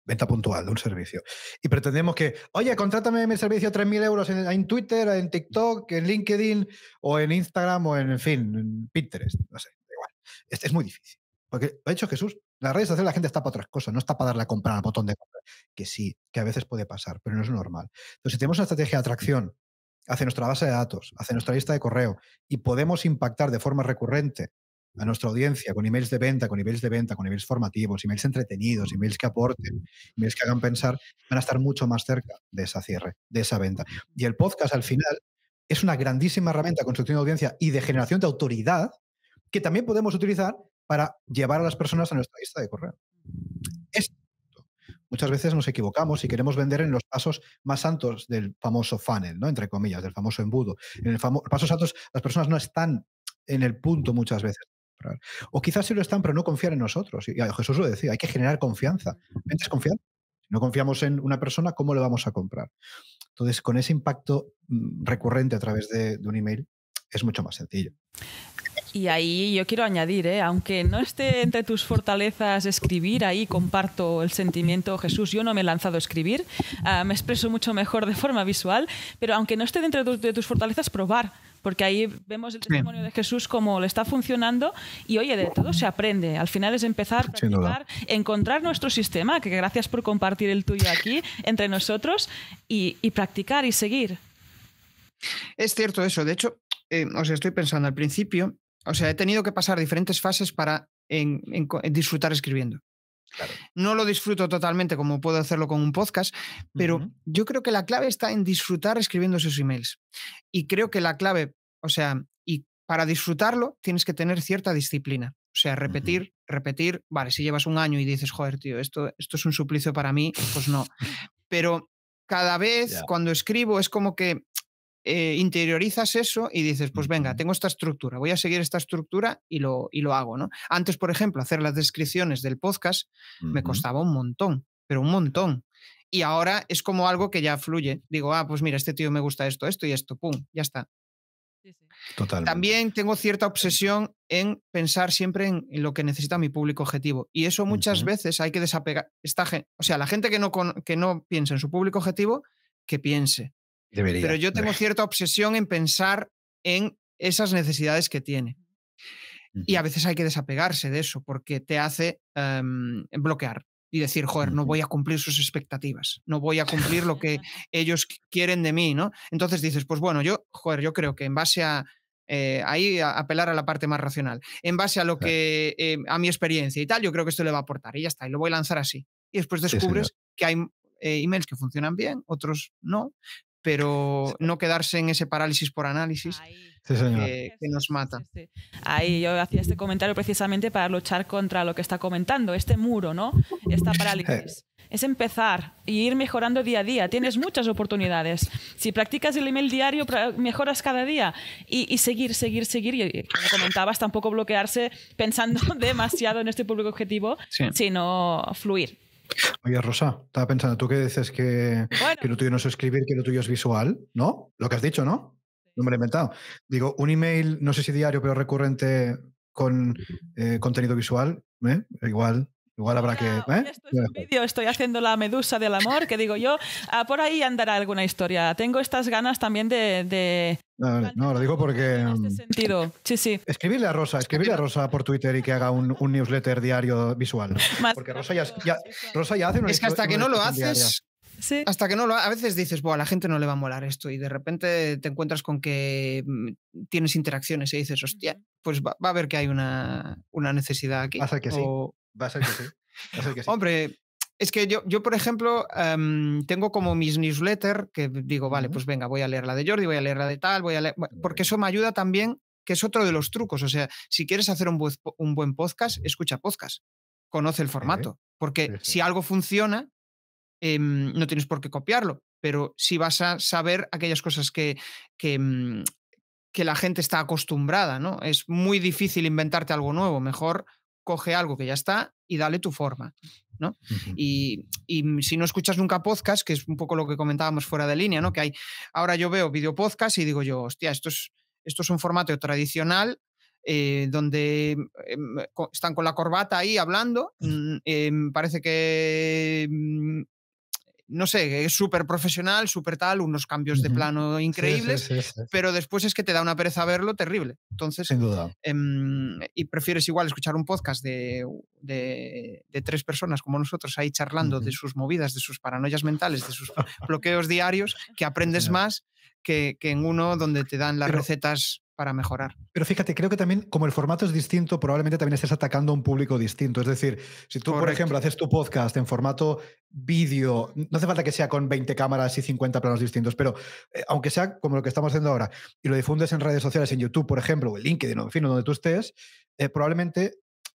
[SPEAKER 1] venta puntual de un servicio, y pretendemos que, oye, contrátame mi servicio 3.000 euros en Twitter, en TikTok, en LinkedIn o en Instagram o en fin, en Pinterest, no sé, da igual. Es muy difícil. Porque, lo ha dicho Jesús, las redes sociales la gente está para otras cosas, no está para darle a comprar al botón de compra, que sí, que a veces puede pasar, pero no es normal. Entonces, si tenemos una estrategia de atracción hacia nuestra base de datos, hacia nuestra lista de correo, y podemos impactar de forma recurrente a nuestra audiencia con emails de venta, con emails formativos, emails entretenidos, emails que aporten, emails que hagan pensar, van a estar mucho más cerca de esa cierre, de esa venta. Y el podcast, al final, es una grandísima herramienta de construcción de audiencia y de generación de autoridad que también podemos utilizar para llevar a las personas a nuestra lista de correo. Muchas veces nos equivocamos y queremos vender en los pasos más santos del famoso funnel, ¿no? Entre comillas, del famoso embudo. En el pasos santos las personas no están en el punto muchas veces. O quizás sí lo están, pero no confían en nosotros. Y Jesús lo decía, hay que generar confianza. ¿Vendes confianza? Si no confiamos en una persona, ¿cómo le vamos a comprar? Entonces, con ese impacto recurrente a través de un email, es mucho más sencillo.
[SPEAKER 3] Y ahí yo quiero añadir, aunque no esté entre tus fortalezas escribir, ahí comparto el sentimiento, Jesús, yo no me he lanzado a escribir, me expreso mucho mejor de forma visual, pero aunque no esté dentro de tus fortalezas, probar, porque ahí vemos el testimonio de Jesús, cómo le está funcionando, y oye, de todo se aprende. Al final es empezar a practicar, encontrar nuestro sistema, que gracias por compartir el tuyo aquí entre nosotros, y practicar y seguir.
[SPEAKER 2] Es cierto eso. De hecho, estoy pensando al principio, he tenido que pasar diferentes fases para disfrutar escribiendo. Claro. No lo disfruto totalmente como puedo hacerlo con un podcast, pero yo creo que la clave está en disfrutar escribiendo esos emails. Y creo que la clave, y para disfrutarlo tienes que tener cierta disciplina. O sea, repetir. Vale, si llevas un año y dices, joder, tío, esto es un suplicio para mí, pues no. Pero cada vez cuando escribo es como que interiorizas eso y dices, pues venga, tengo esta estructura, voy a seguir esta estructura y lo hago, ¿no? Antes, por ejemplo, hacer las descripciones del podcast me costaba un montón, pero un montón. Y ahora es como algo que ya fluye. Digo, pues mira, este tío me gusta esto y esto, pum, ya está.
[SPEAKER 1] Totalmente.
[SPEAKER 2] También tengo cierta obsesión en pensar siempre en lo que necesita mi público objetivo. Y eso muchas veces hay que desapegar. La gente que no piensa en su público objetivo, que piense. Pero yo tengo cierta obsesión en pensar en esas necesidades que tiene. Y a veces hay que desapegarse de eso porque te hace bloquear y decir, joder, no voy a cumplir sus expectativas, no voy a cumplir lo que ellos quieren de mí, ¿no? Entonces dices, pues bueno, yo creo que en base a ahí apelar a la parte más racional, en base a lo que a mi experiencia y tal, yo creo que esto le va a aportar y ya está, y lo voy a lanzar así. y después descubres que hay emails que funcionan bien, otros no, pero no quedarse en ese parálisis por análisis que nos mata.
[SPEAKER 3] Sí. Ahí yo hacía este comentario precisamente para luchar contra lo que está comentando, este muro, ¿no? Esta parálisis. Es empezar y ir mejorando día a día. Tienes muchas oportunidades. Si practicas el email diario, mejoras cada día. Y seguir. Y como comentabas, tampoco bloquearse pensando demasiado en este público objetivo, sino fluir.
[SPEAKER 1] Oye, Rosa, estaba pensando, tú que dices que lo tuyo no es escribir, que lo tuyo es visual, ¿no? Lo que has dicho, ¿no? No me lo he inventado. Digo, un email, no sé si diario, pero recurrente con contenido visual, igual habrá que...
[SPEAKER 3] Esto es un vídeo, estoy haciendo la medusa del amor, que digo yo, por ahí andará alguna historia. Tengo estas ganas también de...
[SPEAKER 1] No, lo digo porque...
[SPEAKER 3] En este sentido, sí.
[SPEAKER 1] Escribirle a Rosa por Twitter y que haga un newsletter diario visual. Porque Rosa ya hace una...
[SPEAKER 2] Es que hasta que no lo haces... Sí. Hasta que no a veces dices, a la gente no le va a molar esto, y de repente te encuentras con que tienes interacciones y dices, hostia, pues va a ver que hay una necesidad aquí.
[SPEAKER 1] Va a ser que sí. Va a ser que sí.
[SPEAKER 2] Hombre, es que yo por ejemplo, tengo como mis newsletters que digo, vale, pues venga, voy a leer la de Jordi, voy a leer la de tal, porque eso me ayuda también, que es otro de los trucos. O sea, si quieres hacer un buen podcast, escucha podcast, conoce el formato, porque si algo funciona, no tienes por qué copiarlo, pero sí vas a saber aquellas cosas que la gente está acostumbrada, ¿no? Es muy difícil inventarte algo nuevo, mejor coge algo que ya está y dale tu forma, ¿no? Y si no escuchas nunca podcast, que es un poco lo que comentábamos fuera de línea, ¿no? Que ahora yo veo video podcast y digo yo, hostia, esto es un formato tradicional, donde están con la corbata ahí hablando, parece que... no sé, es súper profesional, súper tal, unos cambios de plano increíbles, sí. Pero después es que te da una pereza verlo terrible. Entonces,
[SPEAKER 1] sin duda.
[SPEAKER 2] Y prefieres igual escuchar un podcast de 3 personas como nosotros ahí charlando de sus movidas, de sus paranoias mentales, de sus bloqueos diarios, que aprendes más que en uno donde te dan las recetas para mejorar.
[SPEAKER 1] Pero fíjate, creo que también, como el formato es distinto, probablemente también estés atacando a un público distinto. Es decir, si tú, por ejemplo, haces tu podcast en formato vídeo, no hace falta que sea con 20 cámaras y 50 planos distintos, pero aunque sea como lo que estamos haciendo ahora, y lo difundes en redes sociales, en YouTube, por ejemplo, o en LinkedIn, o en fin, donde tú estés, probablemente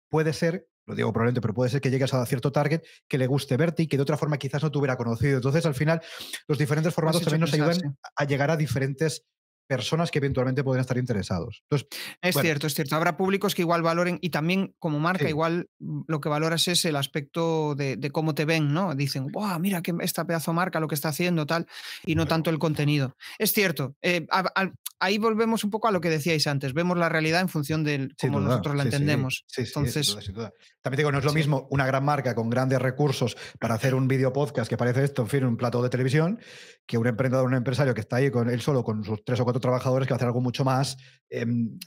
[SPEAKER 1] puede ser, lo digo probablemente, pero puede ser que llegues a cierto target que le guste verte y que de otra forma quizás no te hubiera conocido. Entonces, al final, los diferentes formatos también nos ayudan a llegar a diferentes personas que eventualmente pueden estar interesados. Entonces,
[SPEAKER 2] es cierto. Habrá públicos que igual valoren, y también como marca, igual lo que valoras es el aspecto de cómo te ven, ¿no? Dicen, ¡wow! Mira que esta pedazo marca lo que está haciendo, tal, y no tanto el contenido. Es cierto. Ahí volvemos un poco a lo que decíais antes. Vemos la realidad en función de cómo nosotros la entendemos. Entonces,
[SPEAKER 1] sin duda. También digo, no es lo mismo una gran marca con grandes recursos para hacer un video podcast que parece esto, en fin, un plato de televisión, que un emprendedor, un empresario que está ahí él solo con sus 3 o 4 trabajadores, que va a hacer algo mucho más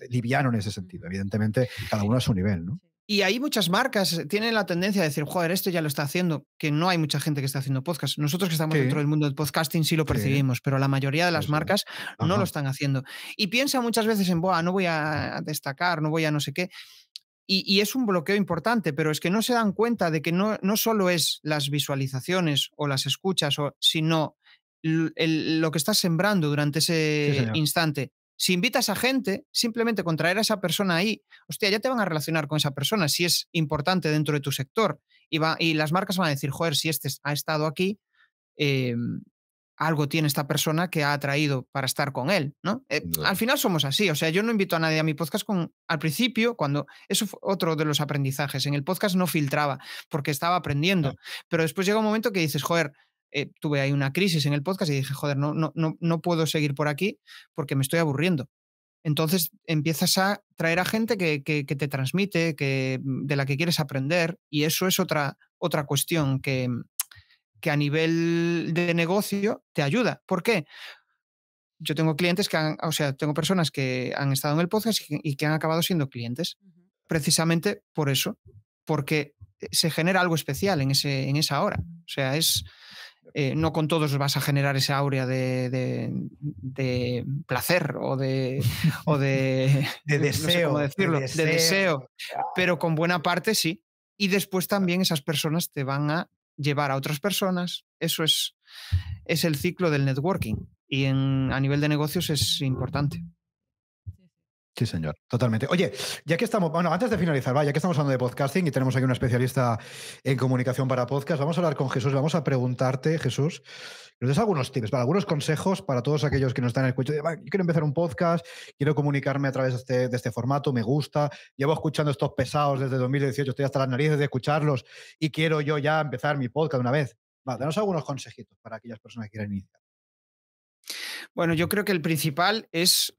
[SPEAKER 1] liviano en ese sentido. Evidentemente, cada uno a su nivel, ¿no?
[SPEAKER 2] Y ahí muchas marcas tienen la tendencia de decir, joder, esto ya lo está haciendo, que no hay mucha gente que está haciendo podcast. Nosotros que estamos dentro del mundo del podcasting sí lo percibimos, pero la mayoría de las marcas no lo están haciendo. Y piensa muchas veces en, no voy a destacar, no voy a no sé qué. Y es un bloqueo importante, pero es que no se dan cuenta de que no solo es las visualizaciones o las escuchas, sino lo que estás sembrando durante ese instante. Si invitas a gente, simplemente con traer a esa persona ahí, hostia, ya te van a relacionar con esa persona si es importante dentro de tu sector. Y las marcas van a decir, joder, si este ha estado aquí, algo tiene esta persona que ha atraído para estar con él, ¿no? Al final somos así. O sea, yo no invito a nadie a mi podcast al principio, cuando eso fue otro de los aprendizajes. En el podcast no filtraba porque estaba aprendiendo. Pero después llega un momento que dices, joder, tuve ahí una crisis en el podcast y dije, joder, no puedo seguir por aquí porque me estoy aburriendo. Entonces empiezas a traer a gente que te transmite, de la que quieres aprender, y eso es otra cuestión que a nivel de negocio te ayuda. ¿Por qué? Yo tengo clientes tengo personas que han estado en el podcast y que han acabado siendo clientes. Precisamente por eso, porque se genera algo especial en esa hora. O sea, no con todos vas a generar esa áurea de placer o de
[SPEAKER 1] deseo,
[SPEAKER 2] no sé cómo decirlo, de deseo, pero con buena parte sí. Y después también esas personas te van a llevar a otras personas, eso es el ciclo del networking y a nivel de negocios es importante.
[SPEAKER 1] Sí, señor, totalmente. Oye, ya que estamos, bueno, antes de finalizar, ya que estamos hablando de podcasting y tenemos aquí una especialista en comunicación para podcast, vamos a hablar con Jesús, vamos a preguntarte, Jesús, que nos des algunos tips, algunos consejos para todos aquellos que nos están escuchando. Yo quiero empezar un podcast, quiero comunicarme a través de este formato, me gusta, llevo escuchando estos pesados desde 2018, estoy hasta las narices de escucharlos y quiero yo ya empezar mi podcast una vez. Danos algunos consejitos para aquellas personas que quieran iniciar.
[SPEAKER 2] Bueno, yo creo que el principal es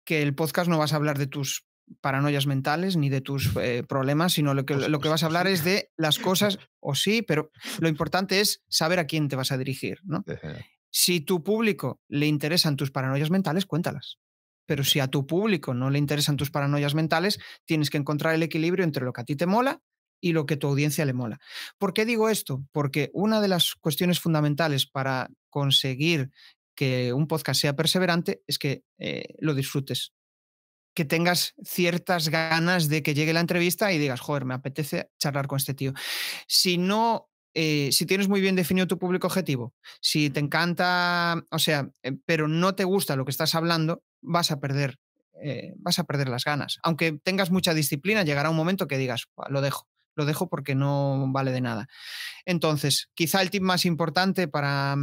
[SPEAKER 2] que el podcast no vas a hablar de tus paranoias mentales ni de tus problemas, sino lo que vas a hablar es de las cosas, o sí, pero lo importante es saber a quién te vas a dirigir, ¿no? Si tu público le interesan tus paranoias mentales, cuéntalas. Pero si a tu público no le interesan tus paranoias mentales, tienes que encontrar el equilibrio entre lo que a ti te mola y lo que a tu audiencia le mola. ¿Por qué digo esto? Porque una de las cuestiones fundamentales para conseguir que un podcast sea perseverante es que lo disfrutes. Que tengas ciertas ganas de que llegue la entrevista y digas, joder, me apetece charlar con este tío. Si no, si tienes muy bien definido tu público objetivo, si te encanta, pero no te gusta lo que estás hablando, vas a perder las ganas. Aunque tengas mucha disciplina, llegará un momento que digas, lo dejo porque no vale de nada. Entonces, quizá el tip más importante para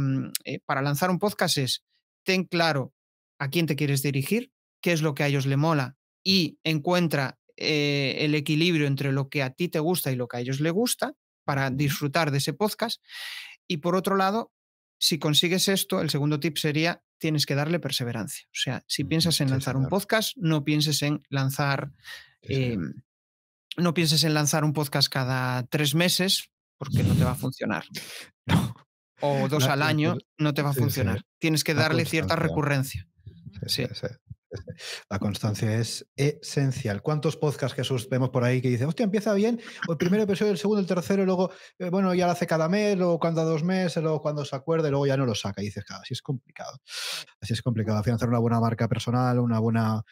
[SPEAKER 2] lanzar un podcast es, ten claro a quién te quieres dirigir, qué es lo que a ellos le mola y encuentra el equilibrio entre lo que a ti te gusta y lo que a ellos les gusta para disfrutar de ese podcast. Y por otro lado, si consigues esto, el segundo tip sería, tienes que darle perseverancia. O sea, si piensas en lanzar un podcast, no pienses en lanzar... no pienses en lanzar un podcast cada 3 meses porque no te va a funcionar.
[SPEAKER 1] No.
[SPEAKER 2] O 2 al año no te va a funcionar. Tienes que darle cierta recurrencia.
[SPEAKER 1] Sí. La constancia es esencial. ¿Cuántos podcasts, Jesús, vemos por ahí que dicen, hostia, empieza bien, o el primer episodio, el segundo, el tercero, y luego, ya lo hace cada mes, luego cuando 2 meses, luego cuando se acuerda, y luego ya no lo saca? Y dices, claro, así es complicado. Así es complicado. Afianzar una buena marca personal,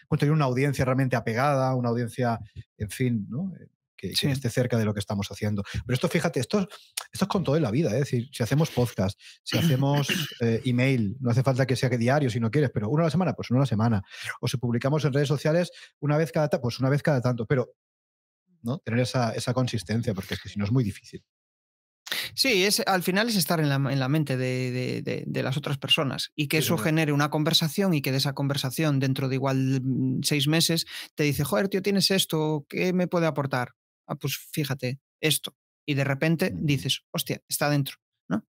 [SPEAKER 1] conseguir una audiencia realmente apegada, una audiencia, en fin, ¿no? Que esté cerca de lo que estamos haciendo. Pero esto, fíjate, esto es con todo en la vida, ¿eh? Es decir, si hacemos podcast, si hacemos email, no hace falta que sea que diario si no quieres, pero uno a la semana, pues uno a la semana. O si publicamos en redes sociales una vez cada tanto, pero ¿no? Tener esa consistencia, porque es que si no es muy difícil.
[SPEAKER 2] Sí, al final es estar en la mente de las otras personas y que eso genere una conversación y que de esa conversación dentro de igual 6 meses te dice, joder, tío, tienes esto, ¿qué me puede aportar? Pues fíjate, esto. Y de repente dices, hostia, está dentro, ¿no?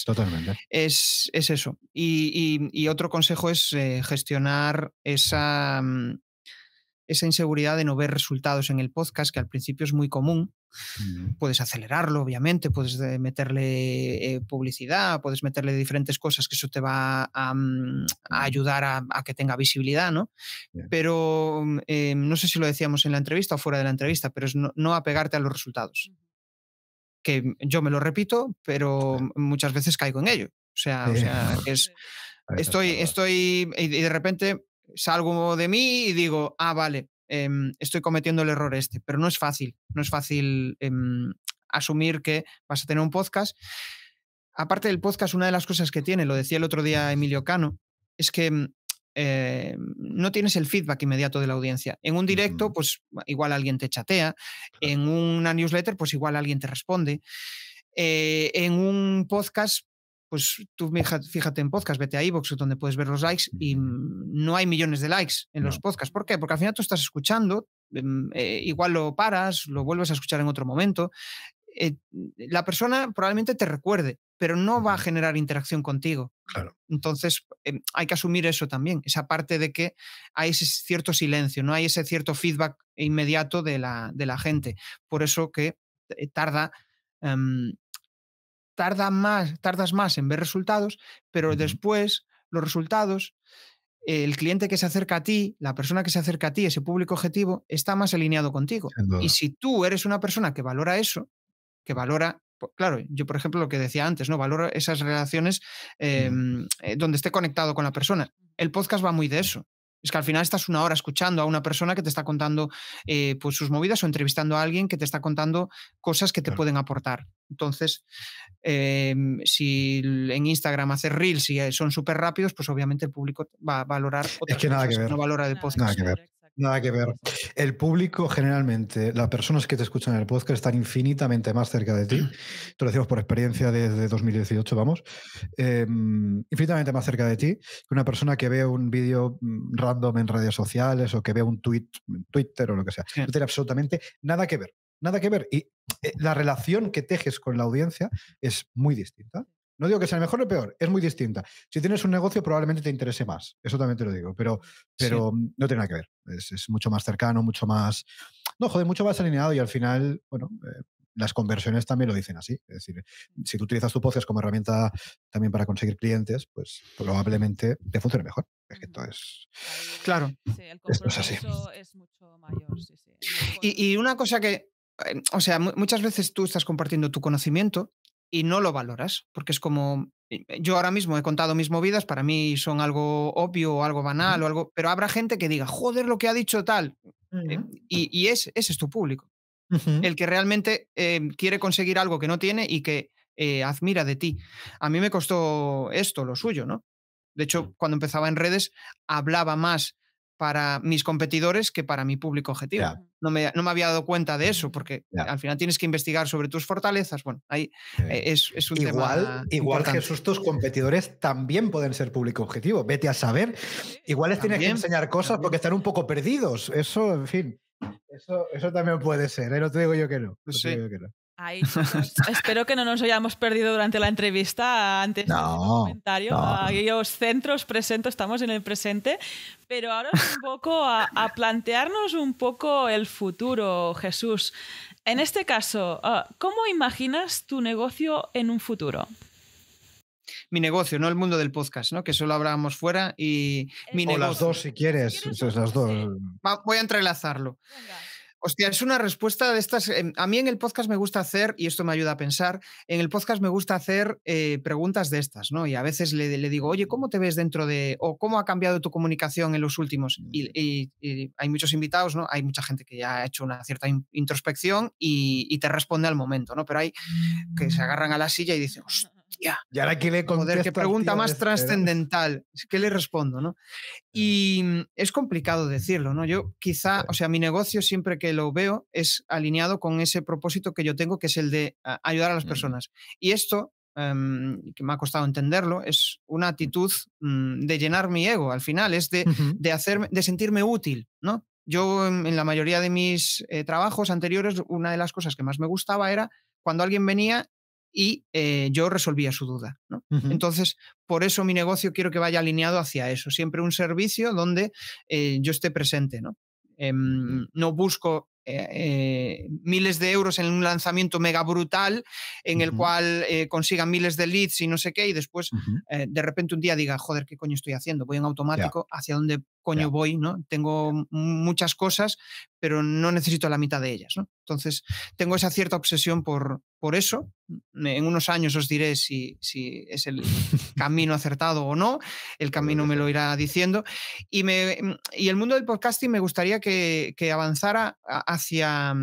[SPEAKER 1] Totalmente.
[SPEAKER 2] Es eso. Y otro consejo es gestionar esa inseguridad de no ver resultados en el podcast, que al principio es muy común. Puedes acelerarlo, obviamente, puedes meterle publicidad, puedes meterle diferentes cosas que eso te va a ayudar a que tenga visibilidad, ¿no? Bien. Pero no sé si lo decíamos en la entrevista o fuera de la entrevista, pero es no apegarte a los resultados. Que yo me lo repito, pero muchas veces caigo en ello. O sea, estoy y de repente salgo de mí y digo, vale, estoy cometiendo el error pero no es fácil, asumir que vas a tener un podcast. Aparte del podcast, una de las cosas que tiene, lo decía el otro día Emilio Cano, es que no tienes el feedback inmediato de la audiencia. En un directo, pues igual alguien te chatea, en una newsletter, pues igual alguien te responde. En un podcast, pues tú fíjate en podcast, vete a iVoox, donde puedes ver los likes y no hay millones de likes en los podcasts. ¿Por qué? Porque al final tú estás escuchando, igual lo paras, lo vuelves a escuchar en otro momento. La persona probablemente te recuerde, pero no va a generar interacción contigo.
[SPEAKER 1] Claro.
[SPEAKER 2] Entonces hay que asumir eso también, esa parte de que hay ese cierto silencio, no hay ese cierto feedback inmediato de la gente. Por eso que tardas más en ver resultados, pero después los resultados, el cliente que se acerca a ti, la persona que se acerca a ti, ese público objetivo, está más alineado contigo. Y si tú eres una persona que valora eso, que valora, claro, yo por ejemplo lo que decía antes, ¿no? Valoro esas relaciones donde esté conectado con la persona. El podcast va muy de eso. Es que al final estás una hora escuchando a una persona que te está contando pues sus movidas o entrevistando a alguien que te está contando cosas que te pueden aportar. Entonces, si en Instagram haces reels y son súper rápidos, pues obviamente el público va a valorar otras
[SPEAKER 1] que nada
[SPEAKER 2] cosas,
[SPEAKER 1] que ver.
[SPEAKER 2] no valora el podcast.
[SPEAKER 1] Nada que ver. Nada que ver. El público, generalmente, las personas que te escuchan en el podcast están infinitamente más cerca de ti. Te lo decimos por experiencia desde 2018, vamos. Infinitamente más cerca de ti que una persona que ve un vídeo random en redes sociales o que ve un tweet en Twitter o lo que sea.
[SPEAKER 2] Sí.
[SPEAKER 1] No tiene absolutamente nada que ver. Nada que ver. Y la relación que tejes con la audiencia es muy distinta. No digo que sea mejor o peor, es muy distinta. Si tienes un negocio, probablemente te interese más. Eso también te lo digo. Pero
[SPEAKER 2] Sí.
[SPEAKER 1] no tiene nada que ver. Es mucho más cercano, mucho más. No, joder, mucho más alineado y al final, bueno. Las conversiones también lo dicen así. Es decir, si tú utilizas tu podcast como herramienta también para conseguir clientes, pues probablemente te funcione mejor. Entonces,
[SPEAKER 2] claro.
[SPEAKER 3] Sí, el compromiso es mucho mayor. Sí, sí.
[SPEAKER 2] Y una cosa que, o sea, muchas veces tú estás compartiendo tu conocimiento y no lo valoras, porque es como, yo ahora mismo he contado mis movidas, para mí son algo obvio o algo banal o algo, pero habrá gente que diga, joder, lo que ha dicho tal. Y ese es tu público. El que realmente quiere conseguir algo que no tiene y que admira de ti. A mí me costó esto, lo suyo, ¿no? De hecho, cuando empezaba en redes, hablaba más para mis competidores que para mi público objetivo.
[SPEAKER 1] Ya.
[SPEAKER 2] No me había dado cuenta de eso, porque al final tienes que investigar sobre tus fortalezas. Bueno, ahí es un tema
[SPEAKER 1] Igual,
[SPEAKER 2] importante.
[SPEAKER 1] Jesús, tus competidores también pueden ser público objetivo. Vete a saber. Igual les tienes que enseñar cosas porque están un poco perdidos. Eso, en fin. Eso también puede ser, ¿eh? No te digo yo que no.
[SPEAKER 2] Pues sí.
[SPEAKER 3] Ay, chicos, espero que no nos hayamos perdido durante la entrevista antes del comentario. Aquellos centros presentes, estamos en el presente, pero ahora un poco a plantearnos un poco el futuro, Jesús. En este caso, ¿cómo imaginas tu negocio en un futuro?
[SPEAKER 2] Mi negocio, no el mundo del podcast, ¿no? Que solo hablábamos fuera y mi negocio.
[SPEAKER 1] O las dos si quieres. Las dos.
[SPEAKER 2] Voy a entrelazarlo. Venga. Hostia, es una respuesta de estas. A mí en el podcast me gusta hacer, y esto me ayuda a pensar, en el podcast me gusta hacer preguntas de estas, ¿no? Y a veces le digo, oye, ¿cómo te ves dentro de. O cómo ha cambiado tu comunicación en los últimos? Y hay muchos invitados, ¿no? Hay mucha gente que ya ha hecho una cierta introspección y te responde al momento, ¿no? Pero hay que se agarran a la silla y dicen, hostia.
[SPEAKER 1] Y ahora que le
[SPEAKER 2] joder, qué pregunta más trascendental. ¿Qué le respondo, no? Y es complicado decirlo, ¿no? Yo quizá, o sea, mi negocio siempre que lo veo es alineado con ese propósito que yo tengo, que es el de ayudar a las personas. Y esto, que me ha costado entenderlo, es una actitud de llenar mi ego. Al final es de sentirme útil, ¿no? Yo en la mayoría de mis trabajos anteriores, una de las cosas que más me gustaba era cuando alguien venía y yo resolvía su duda, ¿no? Entonces, por eso mi negocio quiero que vaya alineado hacia eso. Siempre un servicio donde yo esté presente, ¿no? No busco miles de euros en un lanzamiento mega brutal en el cual consigan miles de leads y no sé qué, y después de repente un día diga, joder, ¿qué coño estoy haciendo? Voy en automático, ¿hacia dónde coño voy? ¿No? Tengo muchas cosas, pero no necesito la mitad de ellas, ¿no? Entonces, tengo esa cierta obsesión por eso. En unos años os diré si es el camino acertado o no. El camino me lo irá diciendo. Y el mundo del podcasting me gustaría que avanzara hacia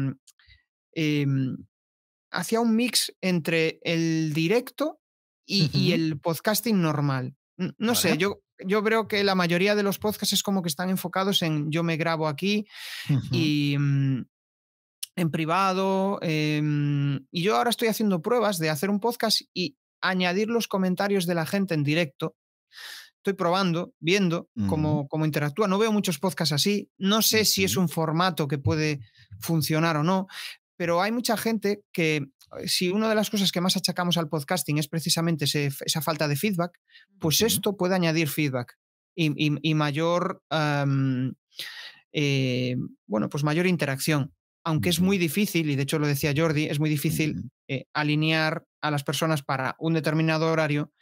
[SPEAKER 2] un mix entre el directo y el podcasting normal. No sé, yo creo que la mayoría de los podcasts es como que están enfocados en yo me grabo aquí y en privado. Y yo ahora estoy haciendo pruebas de hacer un podcast y añadir los comentarios de la gente en directo. Estoy probando, viendo cómo interactúa. No veo muchos podcasts así. No sé si es un formato que puede funcionar o no, pero hay mucha gente que, si una de las cosas que más achacamos al podcasting es precisamente esa falta de feedback, pues esto puede añadir feedback y mayor, pues mayor interacción. Aunque es muy difícil, y de hecho lo decía Jordi, es muy difícil alinear a las personas para un determinado horario,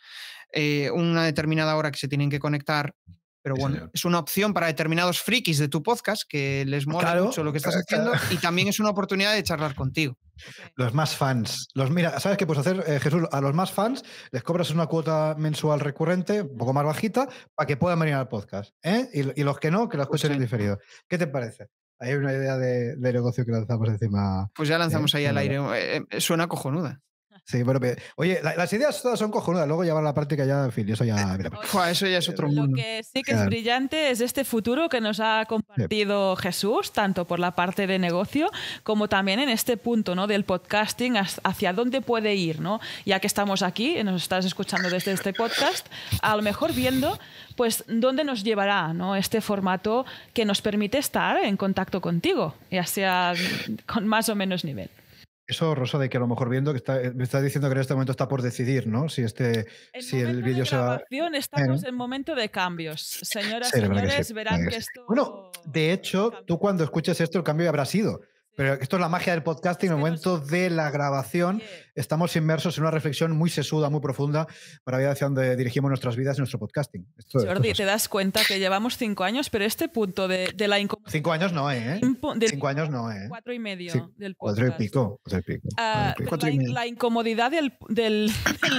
[SPEAKER 2] una determinada hora que se tienen que conectar Pero
[SPEAKER 1] Sí,
[SPEAKER 2] bueno,
[SPEAKER 1] señor.
[SPEAKER 2] es una opción para determinados frikis de tu podcast que les mola
[SPEAKER 1] Claro,
[SPEAKER 2] mucho lo que estás haciendo y también es una oportunidad de charlar contigo.
[SPEAKER 3] Sí.
[SPEAKER 1] Los más fans. Mira, ¿sabes qué puedes hacer, Jesús? A los más fans les cobras una cuota mensual recurrente, un poco más bajita, para que puedan venir al podcast. ¿Eh? Y los que no, que lo escuchen
[SPEAKER 2] Pues sí.
[SPEAKER 1] en diferido. ¿Qué te parece? Ahí hay una idea de negocio que lanzamos encima.
[SPEAKER 2] Pues ya lanzamos ahí al
[SPEAKER 1] Bueno,
[SPEAKER 2] aire. Suena cojonuda.
[SPEAKER 1] Sí, bueno, oye, las ideas todas son cojonudas, luego llevar a la práctica ya, en fin, eso ya. Mira,
[SPEAKER 2] Fua, eso ya es otro
[SPEAKER 3] Lo
[SPEAKER 2] mundo.
[SPEAKER 3] que sí que es
[SPEAKER 1] Claro.
[SPEAKER 3] brillante es este futuro que nos ha compartido Jesús, tanto por la parte de negocio como también en este punto, ¿no?, del podcasting, hacia dónde puede ir, ¿no? Ya que estamos aquí y nos estás escuchando desde este podcast, a lo mejor viendo pues dónde nos llevará, ¿no?, este formato que nos permite estar en contacto contigo, ya sea con más o menos nivel.
[SPEAKER 1] Eso, Rosa, de que a lo mejor viendo que me estás diciendo que en este momento está por decidir, ¿no? Si el vídeo se va.
[SPEAKER 3] Estamos en momento de cambios. Señoras,
[SPEAKER 1] Sí, la verdad que
[SPEAKER 3] señores,
[SPEAKER 1] sí,
[SPEAKER 3] verán
[SPEAKER 1] la verdad
[SPEAKER 3] que
[SPEAKER 1] que sí.
[SPEAKER 3] esto...
[SPEAKER 1] Bueno, de hecho, tú cuando escuches esto, el cambio ya habrá sido. Pero esto es la magia del podcasting. En el momento de la grabación estamos inmersos en una reflexión muy sesuda, muy profunda para ver hacia dónde dirigimos nuestras vidas y nuestro podcasting.
[SPEAKER 3] Jordi, te das cuenta que llevamos 5 años, pero este punto de la incomodidad...
[SPEAKER 1] 5 años no, ¿eh? 5 años no, ¿eh?
[SPEAKER 3] 4 y medio
[SPEAKER 1] Sí,
[SPEAKER 3] del podcast.
[SPEAKER 1] 4 y pico. 4 y pico.
[SPEAKER 3] La incomodidad del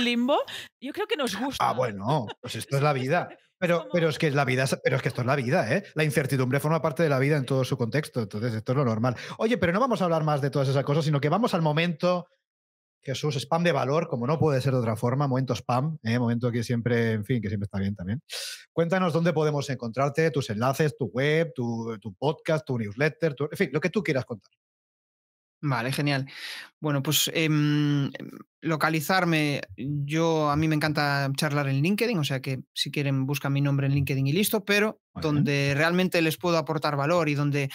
[SPEAKER 3] limbo, yo creo que nos gusta.
[SPEAKER 1] Ah, bueno, pues esto es la vida. Pero es que la vida, pero es que esto es la vida, ¿eh? La incertidumbre forma parte de la vida en todo su contexto. Entonces, esto es lo normal. Oye, pero no vamos a hablar más de todas esas cosas, sino que vamos al momento, Jesús, spam de valor, como no puede ser de otra forma, momento spam, momento que siempre, en fin, que siempre está bien también. Cuéntanos dónde podemos encontrarte, tus enlaces, tu web, tu podcast, tu newsletter, en fin, lo que tú quieras contar.
[SPEAKER 2] Vale, genial. Bueno, pues localizarme, a mí me encanta charlar en LinkedIn, o sea que si quieren buscan mi nombre en LinkedIn y listo, pero
[SPEAKER 1] Muy
[SPEAKER 2] donde realmente les puedo aportar valor y donde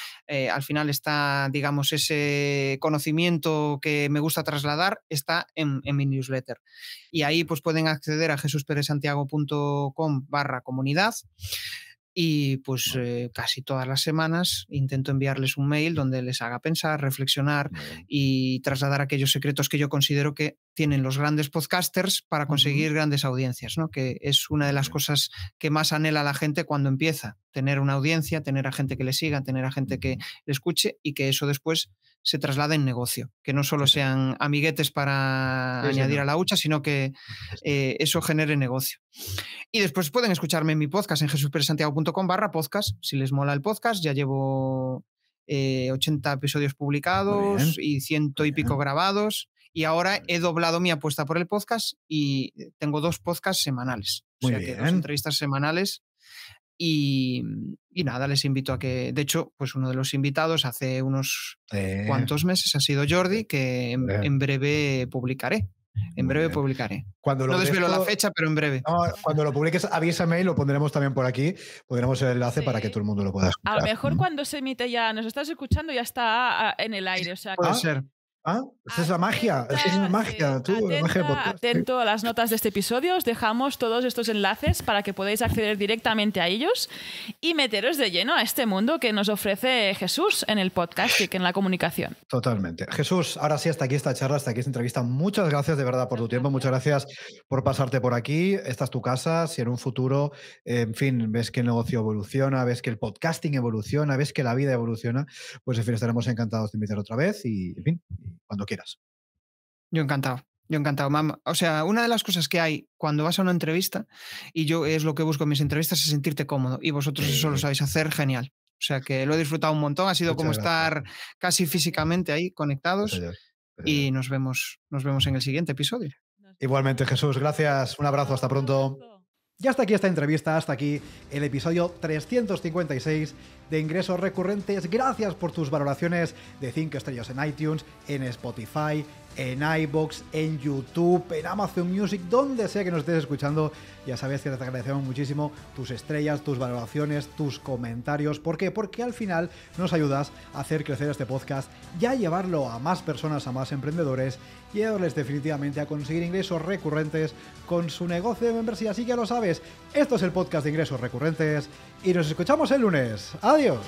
[SPEAKER 2] al final está, digamos, ese conocimiento que me gusta trasladar, está en mi newsletter. Y ahí pues pueden acceder a jesusperezsantiago.com/comunidad. Y pues casi todas las semanas intento enviarles un mail donde les haga pensar, reflexionar y trasladar aquellos secretos que yo considero que tienen los grandes podcasters para conseguir grandes audiencias, ¿no? Que es una de las cosas que más anhela la gente cuando empieza, tener una audiencia, tener a gente que le siga, tener a gente que le escuche y que eso después se traslade en negocio, que no solo sean amiguetes para añadir a la hucha, sino que eso genere negocio. Y después pueden escucharme en mi podcast en jesusperezsantiago.com/podcast. Si les mola el podcast, ya llevo 80 episodios publicados y 100 y pico grabados. Y ahora he doblado mi apuesta por el podcast y tengo 2 podcasts semanales. O sea que 2 entrevistas semanales. Y nada, les invito a que, de hecho, pues uno de los invitados hace unos cuantos meses ha sido Jordi, que en breve publicaré. En breve publicaré. No desvelo la fecha, pero en breve.
[SPEAKER 1] No, cuando lo publiques, avísame y lo pondremos también por aquí. Pondremos el enlace para que todo el mundo lo pueda escuchar.
[SPEAKER 3] A lo mejor cuando se emite ya, nos estás escuchando, ya está en el aire. O sea,
[SPEAKER 2] puede ser.
[SPEAKER 1] Ah, esa es la magia. Esa es la magia.
[SPEAKER 3] Atento a las notas de este episodio. Os dejamos todos estos enlaces para que podáis acceder directamente a ellos y meteros de lleno a este mundo que nos ofrece Jesús en el podcast y en la comunicación.
[SPEAKER 1] Totalmente. Jesús, ahora sí, hasta aquí esta charla, hasta aquí esta entrevista. Muchas gracias de verdad por tu tiempo. Muchas gracias por pasarte por aquí. Esta es tu casa. Si en un futuro, en fin, ves que el negocio evoluciona, ves que el podcasting evoluciona, ves que la vida evoluciona, pues en fin, estaremos encantados de invitar otra vez y, en fin, cuando quieras.
[SPEAKER 2] Yo encantado, mamá. O sea, una de las cosas que hay cuando vas a una entrevista, y yo es lo que busco en mis entrevistas, es sentirte cómodo. Y vosotros eso lo sabéis hacer genial. O sea, que lo he disfrutado un montón. Ha sido
[SPEAKER 1] Muchas
[SPEAKER 2] como
[SPEAKER 1] gracias.
[SPEAKER 2] Estar casi físicamente ahí conectados.
[SPEAKER 1] Gracias.
[SPEAKER 2] Y nos vemos en el siguiente episodio.
[SPEAKER 1] Igualmente, Jesús. Gracias. Un abrazo. Hasta pronto. Ya hasta aquí esta entrevista, hasta aquí el episodio 356 de Ingresos Recurrentes. Gracias por tus valoraciones de 5 estrellas en iTunes, en Spotify, en iVoox, en YouTube, en Amazon Music, donde sea que nos estés escuchando. Ya sabes que te agradecemos muchísimo tus estrellas, tus valoraciones, tus comentarios. ¿Por qué? Porque al final nos ayudas a hacer crecer este podcast y a llevarlo a más personas, a más emprendedores y ayudarles definitivamente a conseguir ingresos recurrentes con su negocio de membresía. Así que ya lo sabes, esto es el podcast de Ingresos Recurrentes y nos escuchamos el lunes. ¡Adiós!